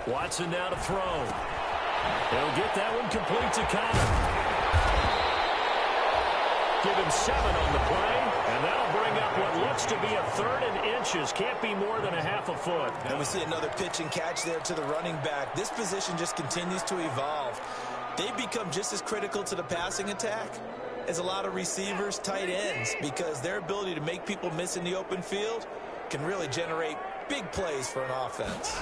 Watson now to throw. He'll get that one complete to Connor. Give him 7 on the play, and that'll bring up what looks to be a 3rd and inches. Can't be more than a half a foot. And we see another pitch and catch there to the running back. This position just continues to evolve. They've become just as critical to the passing attack as a lot of receivers, tight ends, because their ability to make people miss in the open field can really generate big plays for an offense.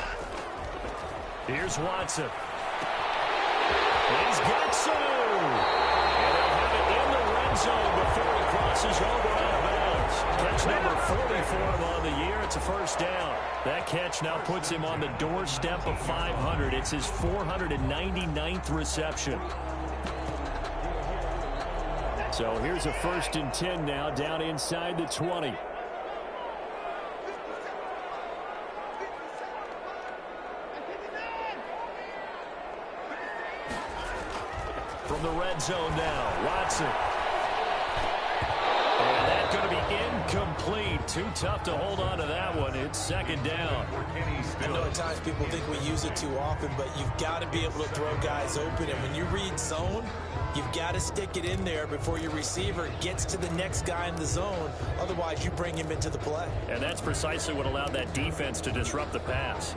Here's Watson. He's got some. And they'll have it in the red zone before he crosses over out of bounds. Catch number 40 for him on the year. It's a first down. That catch now puts him on the doorstep of 500. It's his 499th reception. So here's a 1st and 10 now down inside the 20. From the red zone now, Watson. And that's going to be incomplete. Too tough to hold on to that one. It's 2nd down. I know at times people think we use it too often, but you've got to be able to throw guys open. And when you read zone, you've got to stick it in there before your receiver gets to the next guy in the zone. Otherwise, you bring him into the play. And that's precisely what allowed that defense to disrupt the pass.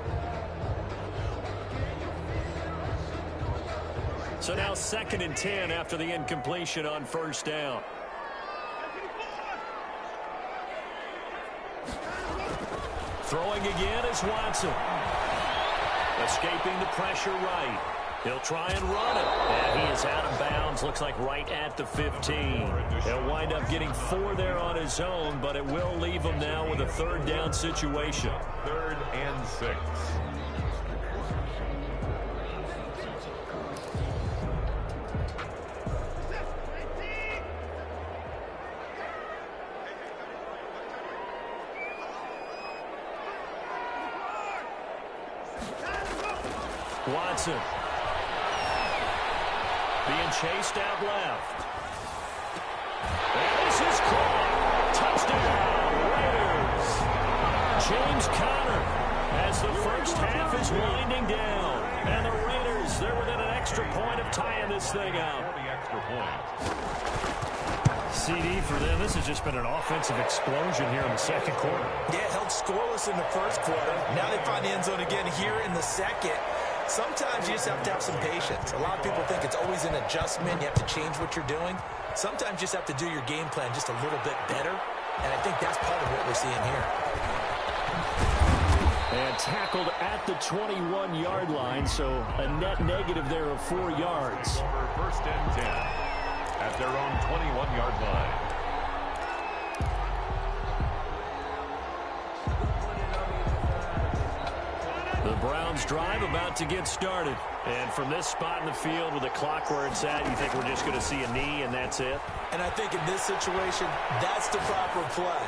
So now 2nd and 10 after the incompletion on 1st down. Throwing again is Watson. Escaping the pressure right. He'll try and run it. And he is out of bounds. Looks like right at the 15. He'll wind up getting 4 there on his own, but it will leave him now with a 3rd down situation. 3rd and 6. Watson being chased out left. And this is caught. Touchdown, Raiders. James Conner as the first half is winding down. And the Raiders, they're within an extra point of tying this thing out. The extra point. CD for them. This has just been an offensive explosion here in the 2nd quarter. Yeah, held scoreless in the 1st quarter. Now they find the end zone again here in the 2nd. Sometimes you just have to have some patience. A lot of people think it's always an adjustment. You have to change what you're doing. Sometimes you just have to do your game plan just a little bit better. And I think that's part of what we're seeing here. And tackled at the 21-yard line, so a net negative there of 4 yards. 1st and 10 at their own 21-yard line. The Browns drive about to get started. And from this spot in the field with the clock where it's at, you think we're just going to see a knee and that's it? And I think in this situation, that's the proper play.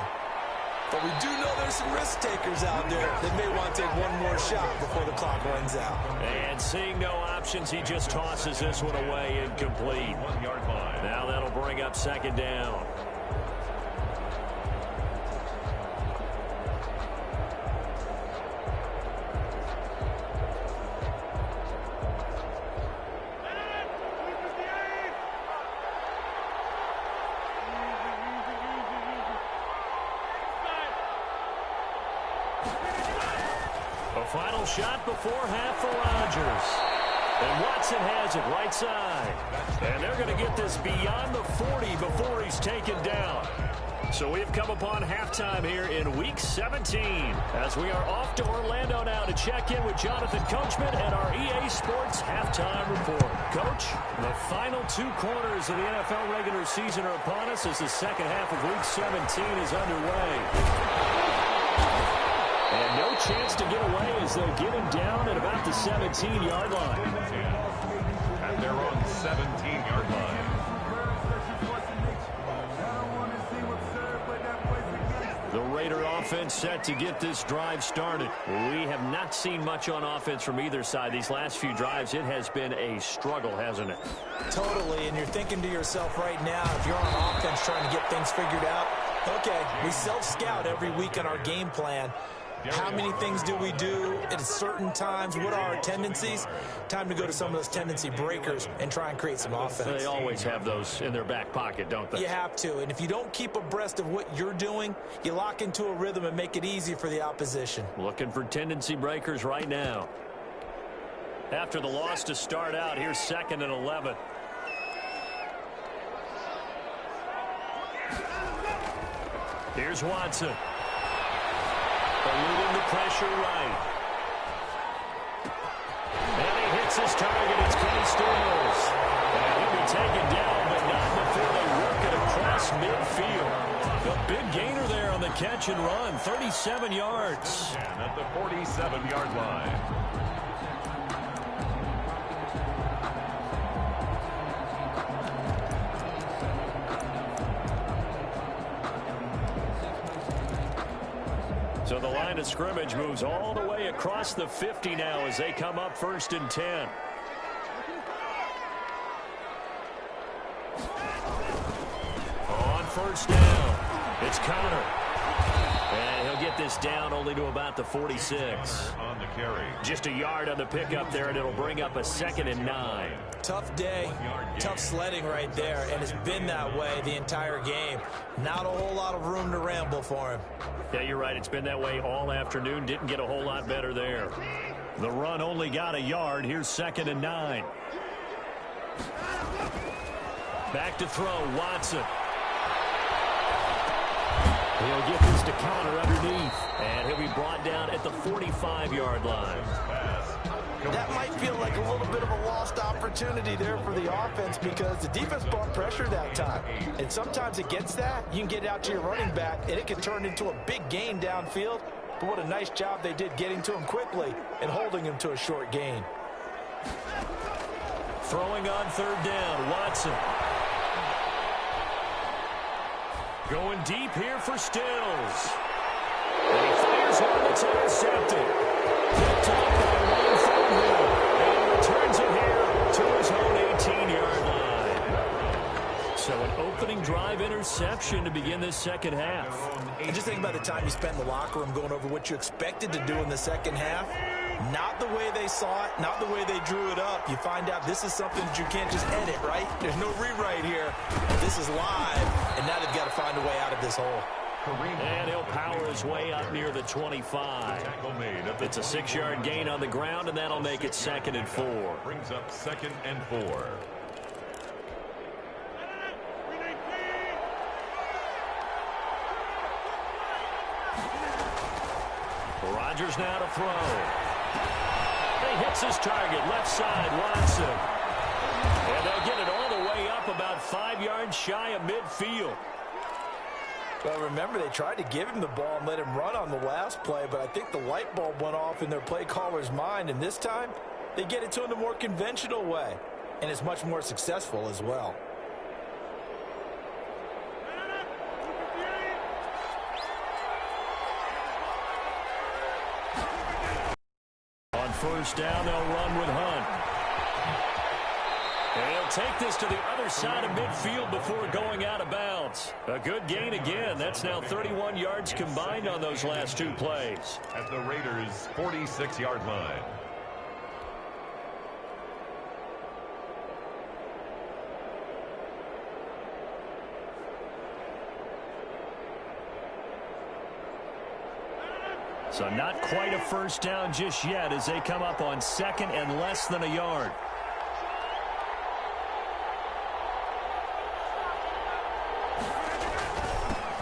But we do know there's some risk takers out there that may want to take one more shot before the clock runs out. And seeing no options, he just tosses this one away incomplete. 1-yard line. Now that'll bring up 2nd down. Final shot before half for Rodgers. And Watson has it right side. And they're going to get this beyond the 40 before he's taken down. So we've come upon halftime here in Week 17 as we are off to Orlando now to check in with Jonathan Coachman and our EA Sports Halftime Report. Coach, the final 2 quarters of the NFL regular season are upon us as the second half of Week 17 is underway. And no chance to get away as they'll get him down at about the 17-yard line. At their own 17-yard line. The Raider offense set to get this drive started. We have not seen much on offense from either side. These last few drives, it has been a struggle, hasn't it? Totally, and you're thinking to yourself right now, if you're on offense trying to get things figured out, okay, we self-scout every week on our game plan. How many things do we do at certain times? What are our tendencies? Time to go to some of those tendency breakers and try and create some offense. They always have those in their back pocket, don't they? You have to, and if you don't keep abreast of what you're doing, you lock into a rhythm and make it easy for the opposition. Looking for tendency breakers right now. After the loss to start out, here's 2nd and 11. Here's Watson. Eluding the pressure right. And he hits his target. It's Kenny Stills. And he'll be taken down, but not before they work it across midfield. A big gainer there on the catch and run. 37 yards. And at the 47-yard line. So the line of scrimmage moves all the way across the 50 now as they come up 1st and 10. On 1st down, it's Connor. And he'll get this down only to about the 46. On the carry. Just a yard on the pickup there, and it'll bring up a 2nd and 9. Tough day, tough sledding right there, and it's been that way the entire game. Not a whole lot of room to ramble for him. Yeah, you're right. It's been that way all afternoon. Didn't get a whole lot better there. The run only got a yard. Here's 2nd and 9. Back to throw, Watson. He'll get this to Connor underneath, and he'll be brought down at the 45-yard line. That might feel like a little bit of a lost opportunity there for the offense because the defense brought pressure that time. And sometimes against that, you can get out to your running back, and it can turn into a big gain downfield. But what a nice job they did getting to him quickly and holding him to a short gain. Throwing on 3rd down, Watson. Going deep here for Stills. And he fires one that's intercepted. Picked up by Wayne Thornhill. And returns it here to his own 18-yard line. So an opening drive interception to begin this second half. And just think about the time you spent in the locker room going over what you expected to do in the second half. Not the way they saw it, not the way they drew it up. You find out this is something that you can't just edit, right? There's no rewrite here. This is live, and now they've got to find a way out of this hole. And he'll power his way up near the 25. It's a 6-yard gain on the ground, and that'll make it 2nd and 4. Brings up 2nd and 4. Rodgers now to throw. He hits his target, left side, Watson. And they'll get it all the way up about 5 yards shy of midfield. Well, remember, they tried to give him the ball and let him run on the last play, but I think the light bulb went off in their play caller's mind, and this time they get it to him the more conventional way, and it's much more successful as well. On 1st down, they'll run with Hunt. And he'll take this to the other side of midfield before going out of bounds. A good gain again. That's now 31 yards combined on those last 2 plays. At the Raiders' 46-yard line. So not quite a 1st down just yet as they come up on 2nd and less than a yard.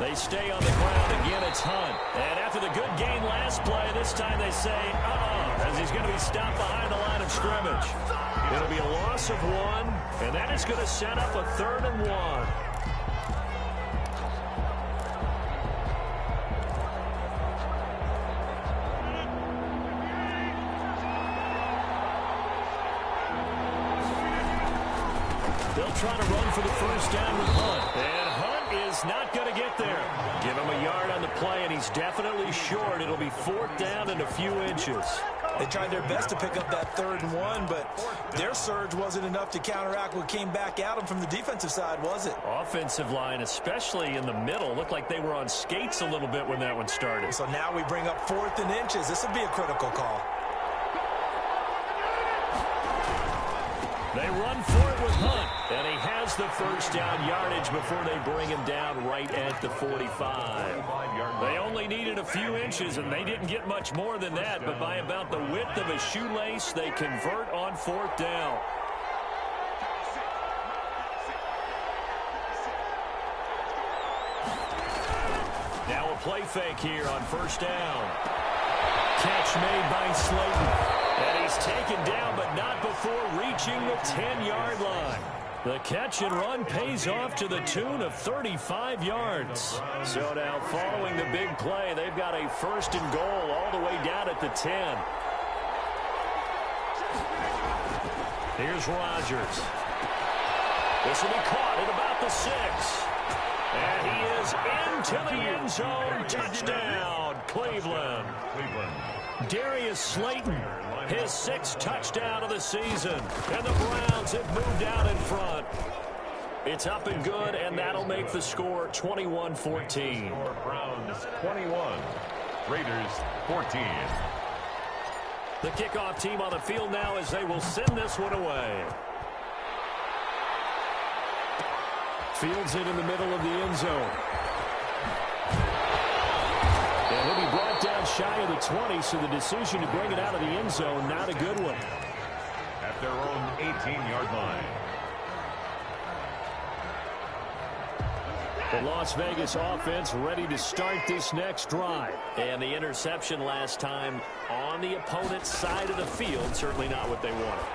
They stay on the ground. Again, it's Hunt. And after the good gain last play, this time they say, as he's going to be stopped behind the line of scrimmage. It'll be a loss of 1, and that is going to set up a 3rd and 1. They'll try to run for the first down with Hunt. And Hunt is not going to get there. Give him a yard on the play, and he's definitely short. It'll be 4th down and a few inches. They tried their best to pick up that 3rd and 1, but their surge wasn't enough to counteract what came back at them from the defensive side, was it? Offensive line, especially in the middle, looked like they were on skates a little bit when that one started. So now we bring up 4th and inches. This would be a critical call. They run for it with Hunt, and he has the first down yardage before they bring him down right at the 45. They only needed a few inches, and they didn't get much more than that, but by about the width of a shoelace, they convert on 4th down. Now a play fake here on first down. Catch made by Slayton. And he's taken down, but not before reaching the 10-yard line. The catch and run pays off to the tune of 35 yards. So now following the big play, they've got a 1st and goal all the way down at the 10. Here's Rodgers. This will be caught at about the 6. And he is into the end zone. Touchdown, Cleveland. Darius Slayton, his 6th touchdown of the season. And the Browns have moved out in front. It's up and good, and that'll make the score 21-14. Browns 21, Raiders 14. The kickoff team on the field now as they will send this one away. Fields it in the middle of the end zone. And he'll be brought down shy of the 20, so the decision to bring it out of the end zone, not a good one. At their own 18-yard line. The Las Vegas offense ready to start this next drive. And the interception last time on the opponent's side of the field, certainly not what they wanted.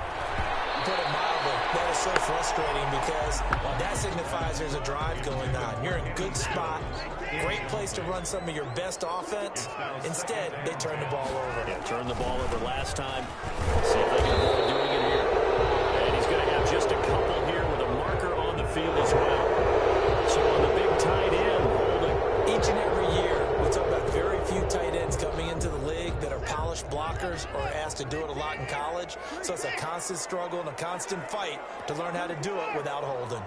Put it mildly, that is so frustrating because that signifies there's a drive going on. You're in a good spot, great place to run some of your best offense. Instead, they turn the ball over. Yeah, turned the ball over last time. See if they can avoid doing it here. And he's going to have just a couple here with a marker on the field as well. So on the big tight end, holding. Each and every year, we talk about very few tight ends coming into the league that are polished blockers or asked to do it a lot in college. So it's a constant struggle and a constant fight to learn how to do it without holding.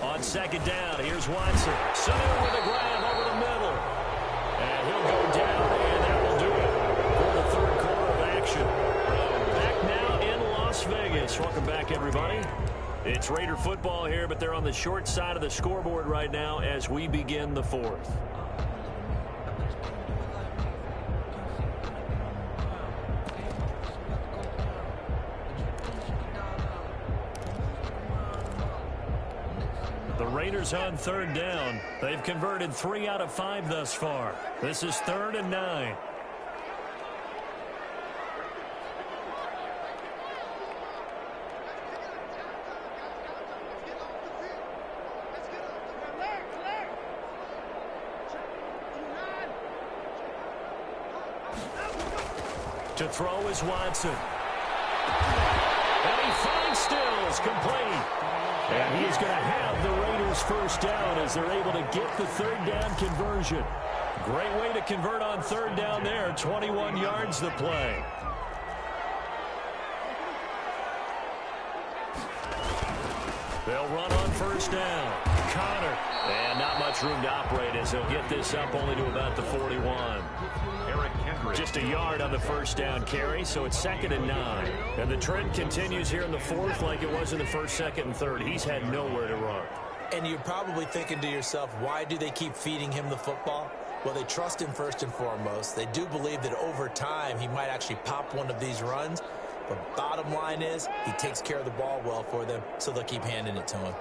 On 2nd down, here's Watson. Sanu with a grab over the middle. And he'll go down, and that will do it for the 3rd quarter of action. Back now in Las Vegas. Welcome back, everybody. It's Raider football here, but they're on the short side of the scoreboard right now as we begin the 4th. The Raiders on 3rd down. They've converted 3 out of 5 thus far. This is 3rd and 9. To throw is Watson. And he finds Stills complete. And he is going to have the Raiders first down as they're able to get the 3rd down conversion. Great way to convert on 3rd down there. 21 yards the play. They'll run on first down. Connor. And not much room to operate as he'll get this up only to about the 41. Just a yard on the first down carry, so it's 2nd and 9. And the trend continues here in the 4th like it was in the 1st, 2nd, and 3rd. He's had nowhere to run. And you're probably thinking to yourself, why do they keep feeding him the football? Well, they trust him first and foremost. They do believe that over time he might actually pop one of these runs. But bottom line is he takes care of the ball well for them, so they'll keep handing it to him.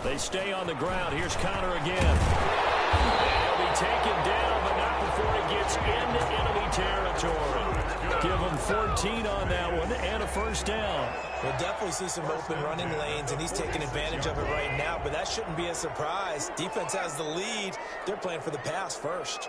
They stay on the ground. Here's Connor again. He'll be taken down, but not before he gets into enemy territory. Give him 14 on that one and a first down. We'll definitely see some open running lanes, and he's taking advantage of it right now, but that shouldn't be a surprise. Defense has the lead. They're playing for the pass first.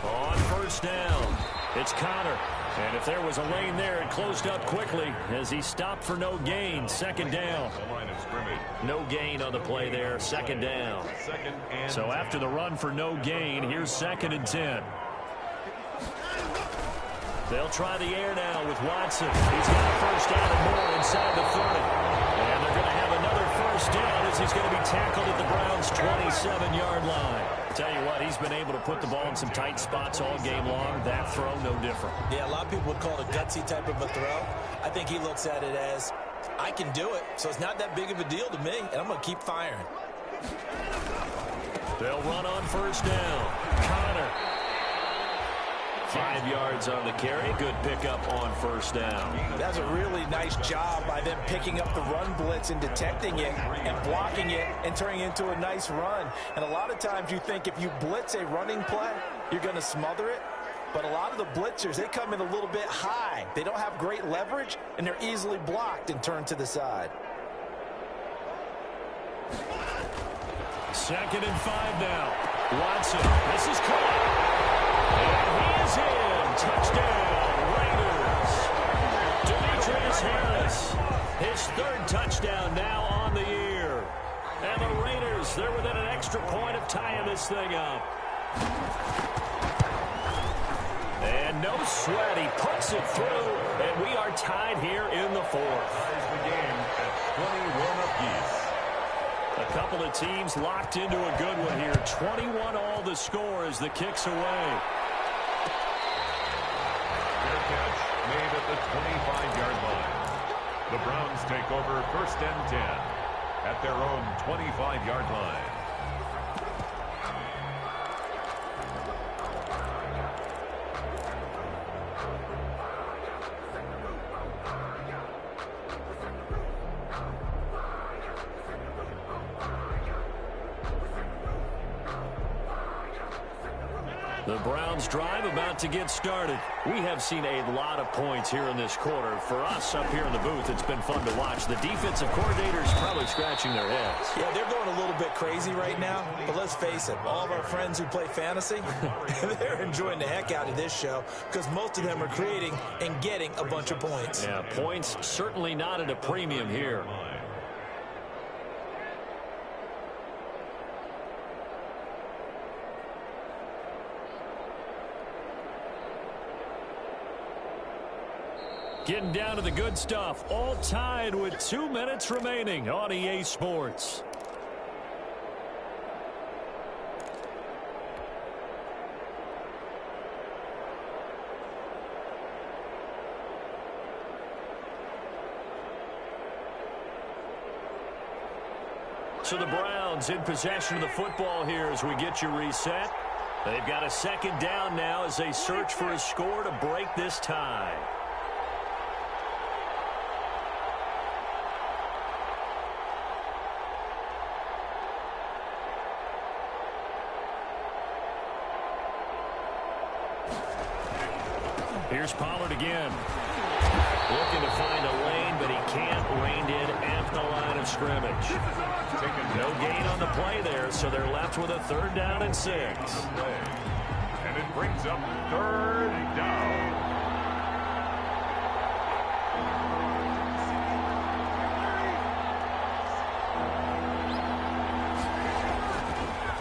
On first down, it's Connor. And if there was a lane there, it closed up quickly as he stopped for no gain. Second down. No gain on the play there. Second down. So after the run for no gain, here's 2nd and 10. They'll try the air now with Watson. He's got a first down and more inside the 30. And they're going to have another first down as he's going to be tackled at the Browns' 27-yard line. Tell you what, he's been able to put the ball in some tight spots all game long. That throw, no different. Yeah, a lot of people would call it a gutsy type of a throw. I think he looks at it as, I can do it, so it's not that big of a deal to me, and I'm going to keep firing. They'll run on first down. Connor. 5 yards on the carry. Good pickup on first down. That's a really nice job by them picking up the run blitz and detecting it and blocking it and turning it into a nice run. And a lot of times you think if you blitz a running play, you're going to smother it. But a lot of the blitzers, they come in a little bit high. They don't have great leverage, and they're easily blocked and turned to the side. 2nd and 5 now. Watson. This is caught. And he is in. Touchdown, Raiders. Demetrius Harris. His 3rd touchdown now on the year. And the Raiders, they're within an extra point of tying this thing up. And no sweat. He puts it through. And we are tied here in the 4th. The game at 21 apiece. A couple of teams locked into a good one here. 21 all the score as the kick's away. Their catch made at the 25-yard line. The Browns take over 1st and 10 at their own 25-yard line. The Browns drive about to get started. We have seen a lot of points here in this quarter. For us up here in the booth, it's been fun to watch. The defensive coordinators probably scratching their heads. Yeah, they're going a little bit crazy right now. But let's face it, all of our friends who play fantasy, they're enjoying the heck out of this show because most of them are creating and getting a bunch of points. Yeah, points certainly not at a premium here. Getting down to the good stuff. All tied with 2 minutes remaining on EA Sports. So the Browns in possession of the football here as we get you reset. They've got a 2nd down now as they search for a score to break this tie. Here's Pollard again. Looking to find a lane, but he can't. Reined in at the line of scrimmage. No gain on the play there, so they're left with a 3rd down and 6. And it brings up 3rd down.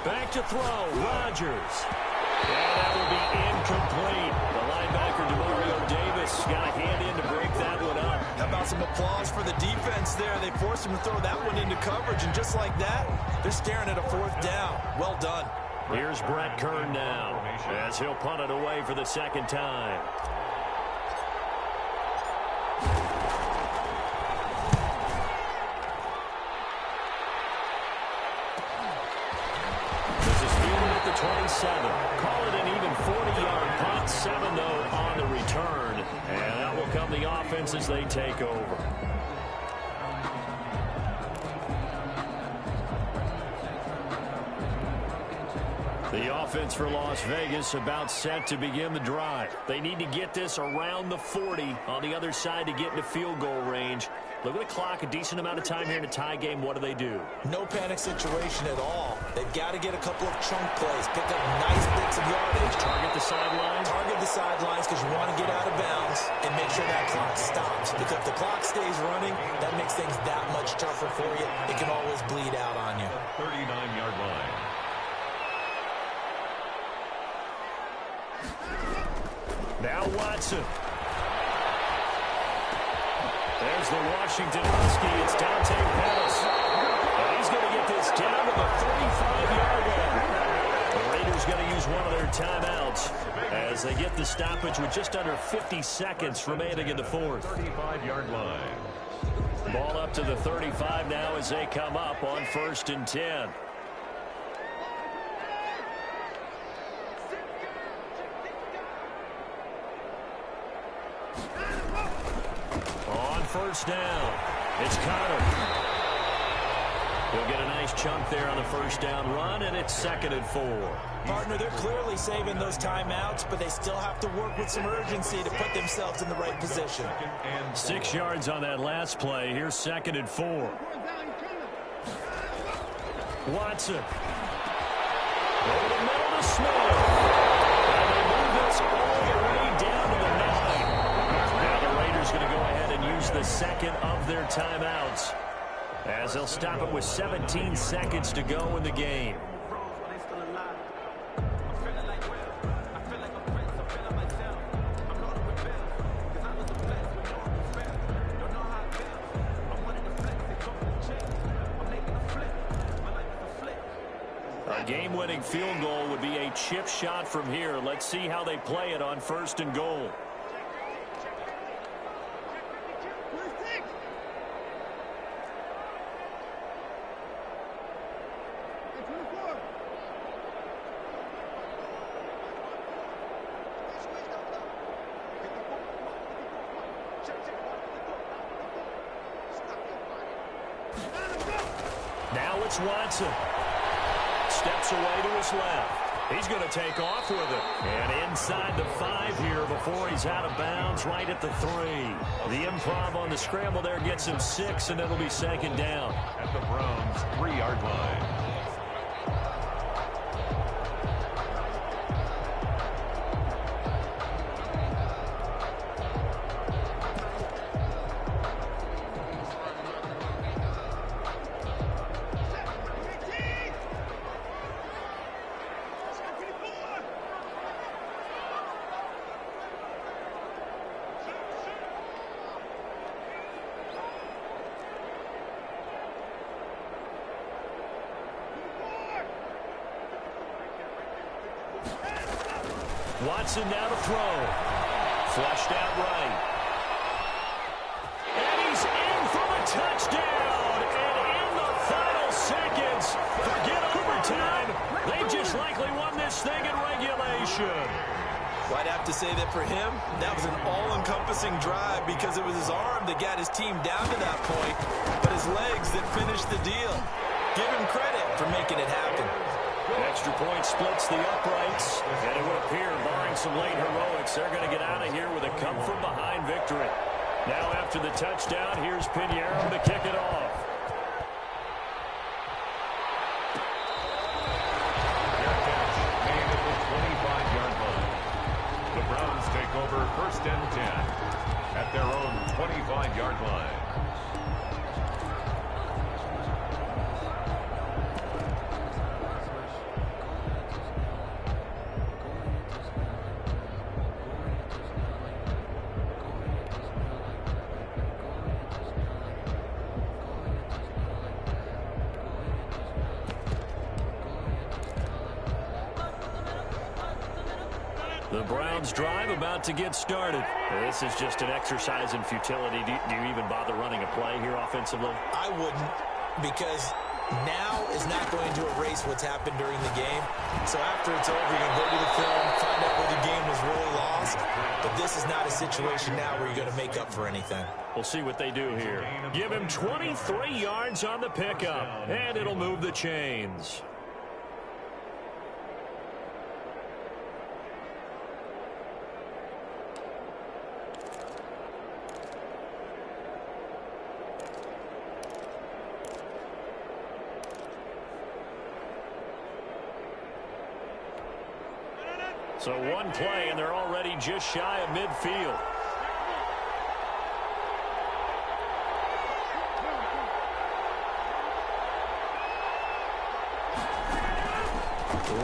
Back to throw, Rodgers. And that will be incomplete. The linebacker, Demario Davis, got a hand in to break that one up. How about some applause for the defense there? They forced him to throw that one into coverage, and just like that, they're staring at a 4th down. Well done. Here's Brett Kern now as he'll punt it away for the 2nd time. 27. Call it an even 40-yard punt. 7, though, on the return. And out will come the offense as they take over. The offense for Las Vegas about set to begin the drive. They need to get this around the 40 on the other side to get into field goal range. Look at the clock, a decent amount of time here in a tie game. What do? No panic situation at all. They've got to get a couple of chunk plays, pick up nice bits of yardage. Target the sidelines? Target the sidelines because you want to get out of bounds and make sure that clock stops. Because if the clock stays running, that makes things that much tougher for you. It can always bleed out on you. 39-yard line. Now Watson. There's the Washington Husky. It's Dante Pettis. And he's going to get this down to the 35-yard line. The Raiders going to use one of their timeouts as they get the stoppage with just under 50 seconds remaining in the fourth. 35-yard line. Ball up to the 35 now as they come up on 1st and 10. On 1st down, it's Connor. He'll get a nice chunk there on the 1st down run, and it's 2nd and 4. Partner, they're clearly saving those timeouts, but they still have to work with some urgency to put themselves in the right position. 6 yards on that last play. Here's 2nd and 4. Watson. Over the middle to Smith. And they move this all the way down to the 9. Now the Raiders going to go ahead and use the 2nd of their timeouts as they'll stop it with 17 seconds to go in the game. A game-winning field goal would be a chip shot from here. Let's see how they play it on 1st and goal. Now it's Watson. Steps away to his left. He's going to take off with it. And inside the 5 here before he's out of bounds, right at the 3. The improv on the scramble there gets him 6, and it'll be 2nd down. At the Browns' 3-yard line. Watson now to throw. Flushed out right. And he's in for the touchdown. And in the final seconds, forget overtime. They just likely won this thing in regulation. Well, I'd have to say that for him, that was an all-encompassing drive because it was his arm that got his team down to that point, but his legs that finished the deal. Give him credit for making it happen. Extra point splits the uprights, and it would appear, barring some late heroics, they're going to get out of here with a come-from-behind victory. Now after the touchdown, here's Pinheiro to kick it off. Their catch made at the 25-yard line. The Browns take over 1st and 10 at their own 25-yard line. The Browns drive about to get started. This is just an exercise in futility. Do you even bother running a play here offensively? I wouldn't, because now is not going to erase what's happened during the game. So after it's over, you're going to go to the film, find out where the game was really lost. But this is not a situation now where you're going to make up for anything. We'll see what they do here. Give him 23 yards on the pickup, and it'll move the chains. So one play, and they're already just shy of midfield.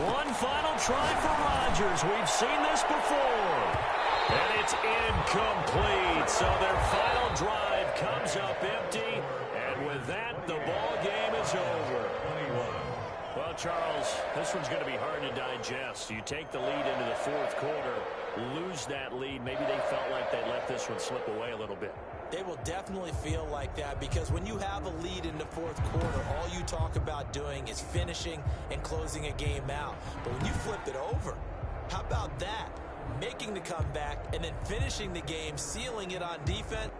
One final try for Rodgers. We've seen this before. And it's incomplete. So their final drive comes up empty. And with that, the ball game is over. Well, Charles, this one's going to be hard to digest. You take the lead into the fourth quarter, lose that lead. Maybe they felt like they let this one slip away a little bit. They will definitely feel like that because when you have a lead in the fourth quarter, all you talk about doing is finishing and closing a game out. But when you flip it over, how about that? Making the comeback and then finishing the game, sealing it on defense.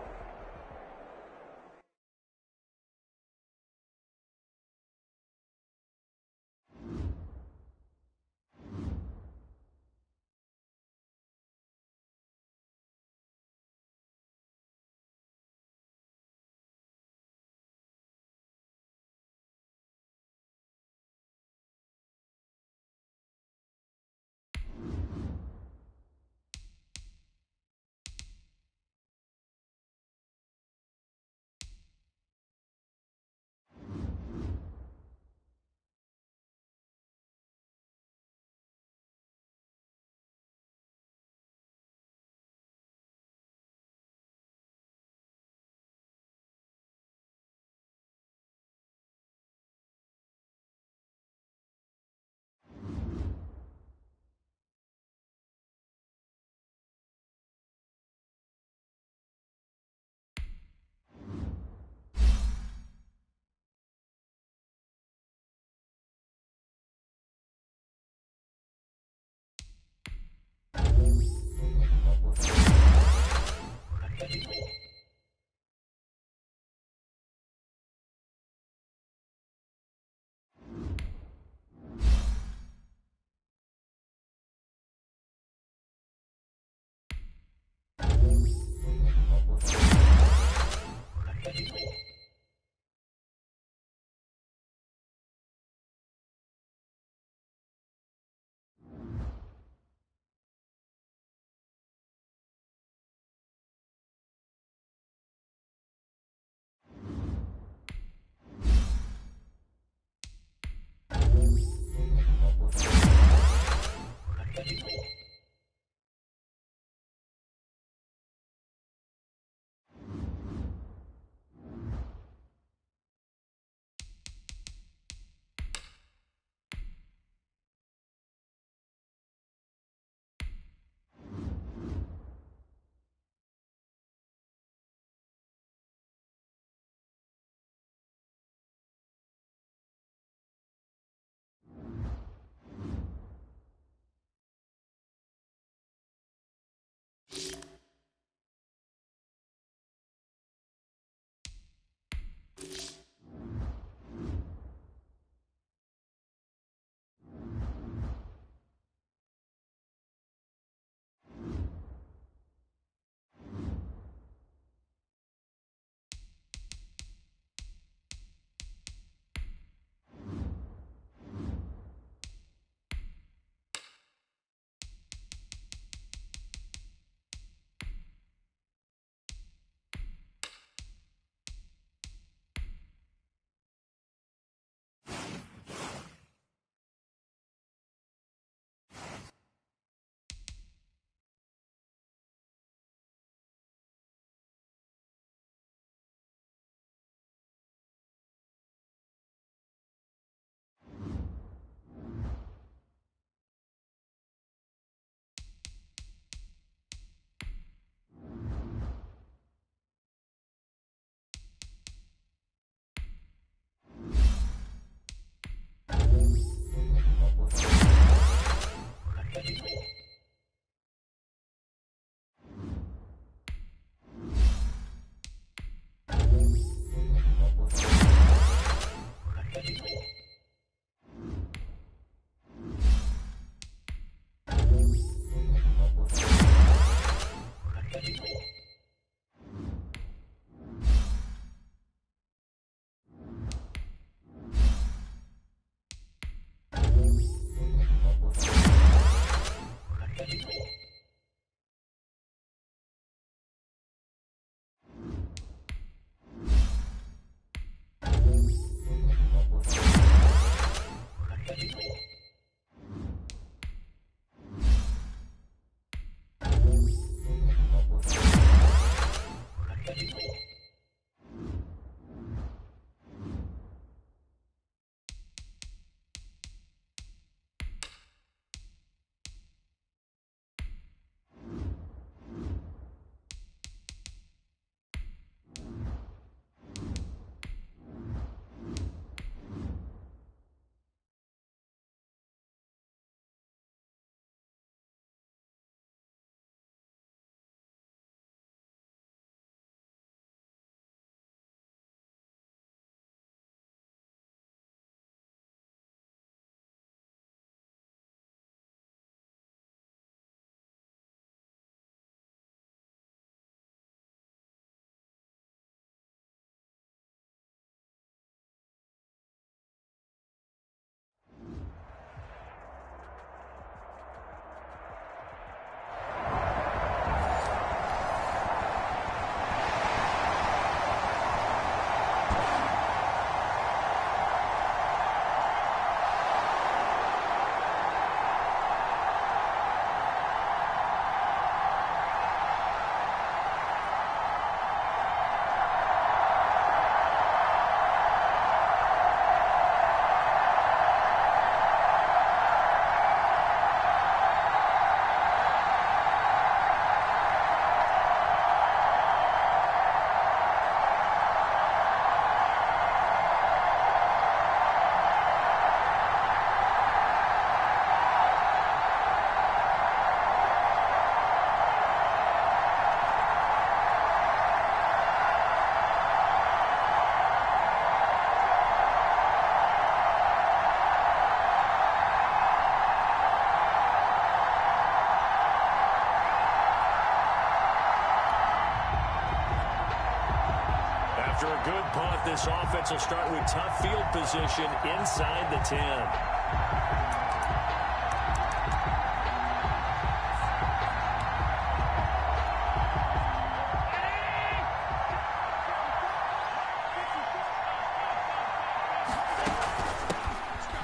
half, this offense will start with tough field position inside the 10.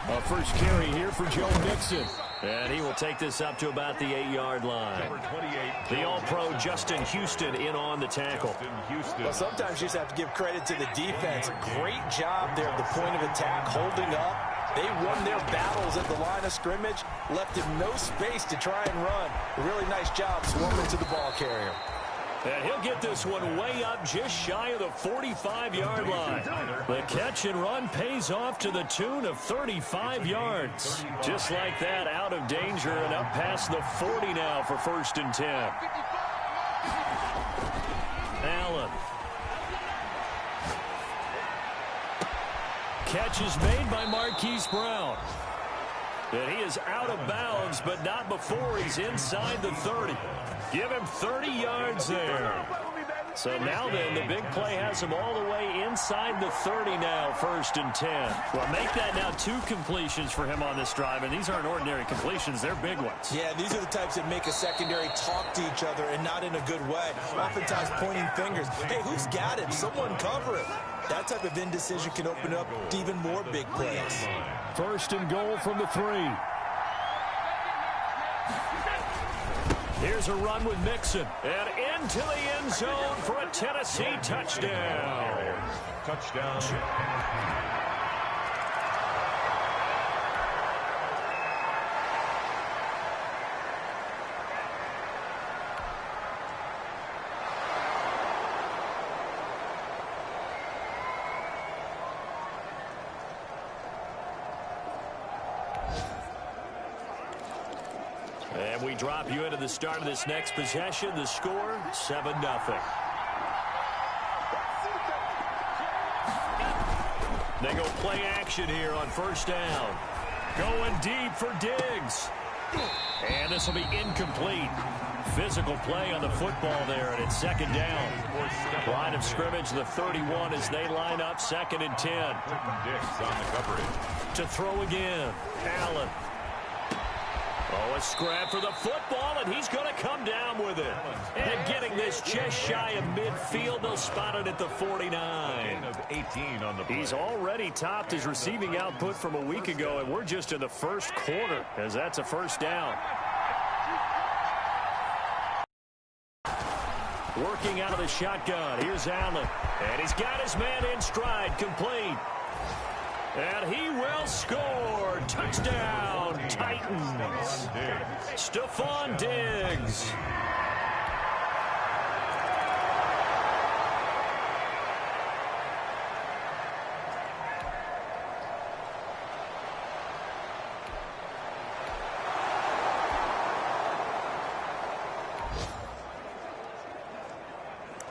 A first carry here for Joe Mixon. And he will take this up to about the 8-yard line. The All-Pro Justin Houston in on the tackle. Well, sometimes you just have to give credit to the defense. Great job there at the point of attack, holding up. They won their battles at the line of scrimmage, left him no space to try and run. A really nice job swarming to the ball carrier. And he'll get this one way up just shy of the 45-yard line. The catch and run pays off to the tune of 35 yards. Just like that, out of danger and up past the 40 now for 1st and 10. Allen. Catch is made by Marquise Brown. And he is out of bounds, but not before he's inside the 30. Give him 30 yards there. So now then, the big play has him all the way inside the 30 now, 1st and 10. Well, make that now 2 completions for him on this drive, and these aren't ordinary completions. They're big ones. Yeah, these are the types that make a secondary talk to each other and not in a good way. Oftentimes pointing fingers. Hey, who's got it? Someone cover it. That type of indecision can open up to even more big plays. 1st and goal from the 3. Here's a run with Mixon. And into the end zone for a Tennessee touchdown. Touchdown. And we drop you into the start of this next possession. The score, 7-0. They go play action here on 1st down. Going deep for Diggs. And this will be incomplete. Physical play on the football there, and it's 2nd down. Line of scrimmage, the 31, as they line up 2nd and 10. Diggs on the coverage. To throw again, Allen. Oh, a scrap for the football, and he's going to come down with it. And getting this just shy of midfield, they'll spot it at the 49. Of 18 on the play. He's already topped his receiving output from a week ago, and we're just in the 1st quarter, as that's a 1st down. Working out of the shotgun, here's Allen. And he's got his man in stride, complete. And he will score. Touchdown, Titans. Stephon Diggs.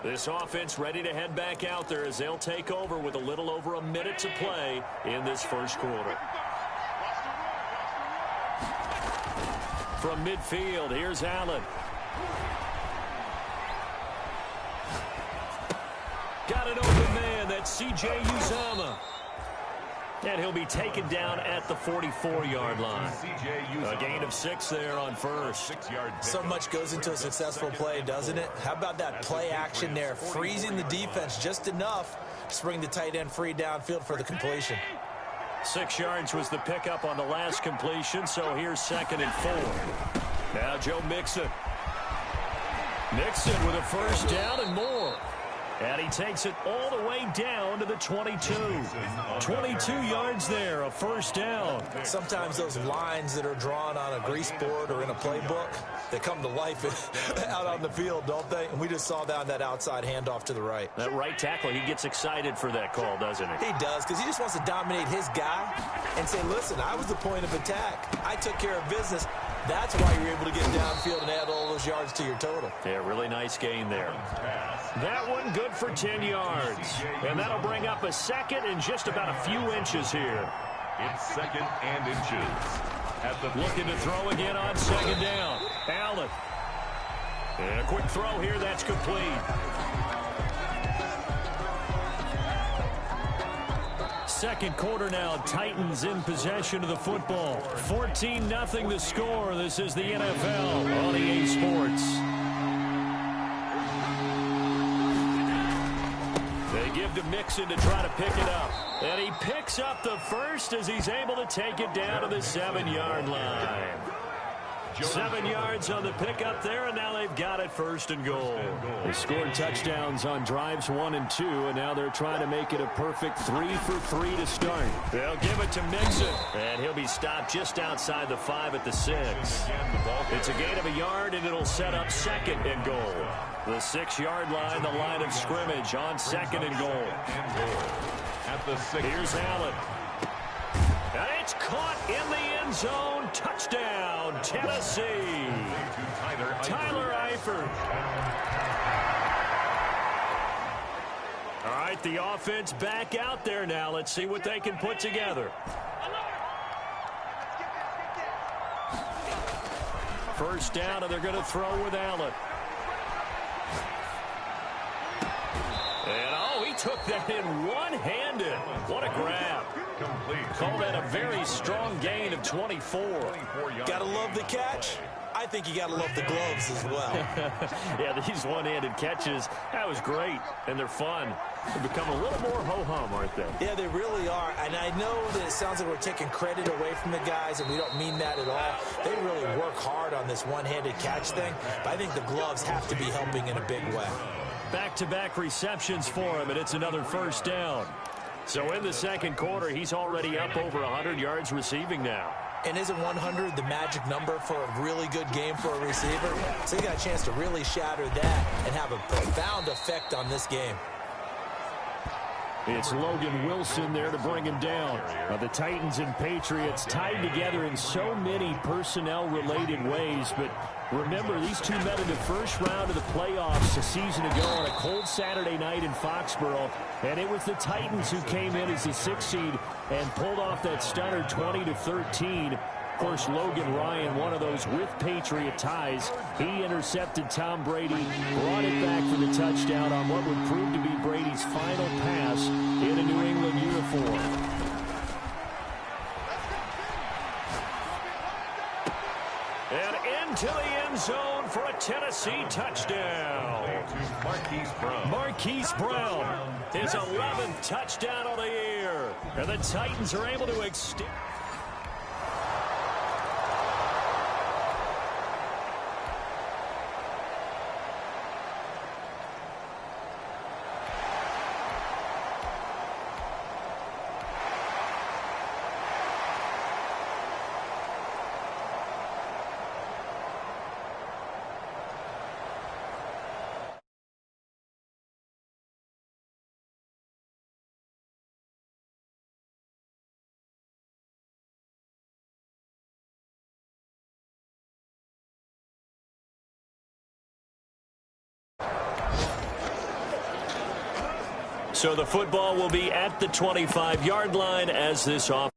This offense ready to head back out there as they'll take over with a little over a minute to play in this 1st quarter. From midfield, here's Allen. Got an open man, that's C.J. Uzomah. And he'll be taken down at the 44-yard line. A gain of 6 there on 1st. So much goes into a successful play, doesn't it? How about that play action there? Freezing the defense just enough to bring the tight end free downfield for the completion. 6 yards was the pickup on the last completion, so here's 2nd and 4. Now Joe Mixon. Mixon with a 1st down and more. And he takes it all the way down to the 22. 22 yards there, a 1st down. Sometimes those lines that are drawn on a grease board or in a playbook, they come to life out on the field, don't they? And we just saw that outside handoff to the right. That right tackle, he gets excited for that call, doesn't he? He does, because he just wants to dominate his guy and say, listen, I was the point of attack. I took care of business. That's why you're able to get downfield and add all those yards to your total. Yeah, really nice gain there. That one good for 10 yards. And that'll bring up a 2nd and just about a few inches here. It's 2nd and inches. Looking to throw again on 2nd down. Allen. And a quick throw here, that's complete. second quarter now. Titans in possession of the football. 14-0 the score. This is the NFL on EA Sports. They give to Mixon to try to pick it up. And he picks up the first as he's able to take it down to the 7-yard line. 7 yards on the pickup there, and now they've got it first and goal. They scored touchdowns on drives 1 and 2, and now they're trying to make it a perfect 3 for 3 to start. They'll give it to Mixon, and he'll be stopped just outside the 5 at the 6. It's a gain of a yard, and it'll set up second and goal. The 6-yard line, the line of scrimmage on second and goal. At the 6. Here's Allen. And it's caught in the end zone. Touchdown, Tennessee. Tyler Eifert. All right, the offense back out there now. Let's see what they can put together. First down, and they're going to throw with Allen. And, oh, he took that in one-handed. What a grab. Call that a very strong gain of 24. Gotta love the catch. I think you gotta love the gloves as well. Yeah, these one-handed catches, that was great, and they're fun. They become a little more ho-hum, aren't they? Yeah, they really are, and I know that it sounds like we're taking credit away from the guys, and we don't mean that at all. They really work hard on this one-handed catch thing, but I think the gloves have to be helping in a big way. Back-to-back receptions for him, and it's another first down. So in the second quarter, he's already up over 100 yards receiving now. And isn't 100 the magic number for a really good game for a receiver? So he got a chance to really shatter that and have a profound effect on this game. It's Logan Wilson there to bring him down. The Titans and Patriots tied together in so many personnel-related ways, but remember, these two met in the first round of the playoffs a season ago on a cold Saturday night in Foxborough, and it was the Titans who came in as the 6th seed and pulled off that stunner 20-13. Of course, Logan Ryan, one of those with Patriot ties. He intercepted Tom Brady, brought it back for the touchdown on what would prove to be Brady's final pass in a New England uniform. And into the end zone for a Tennessee touchdown. Marquise Brown, his 11th touchdown of the year. And the Titans are able to extend. So the football will be at the 25-yard line as this offense.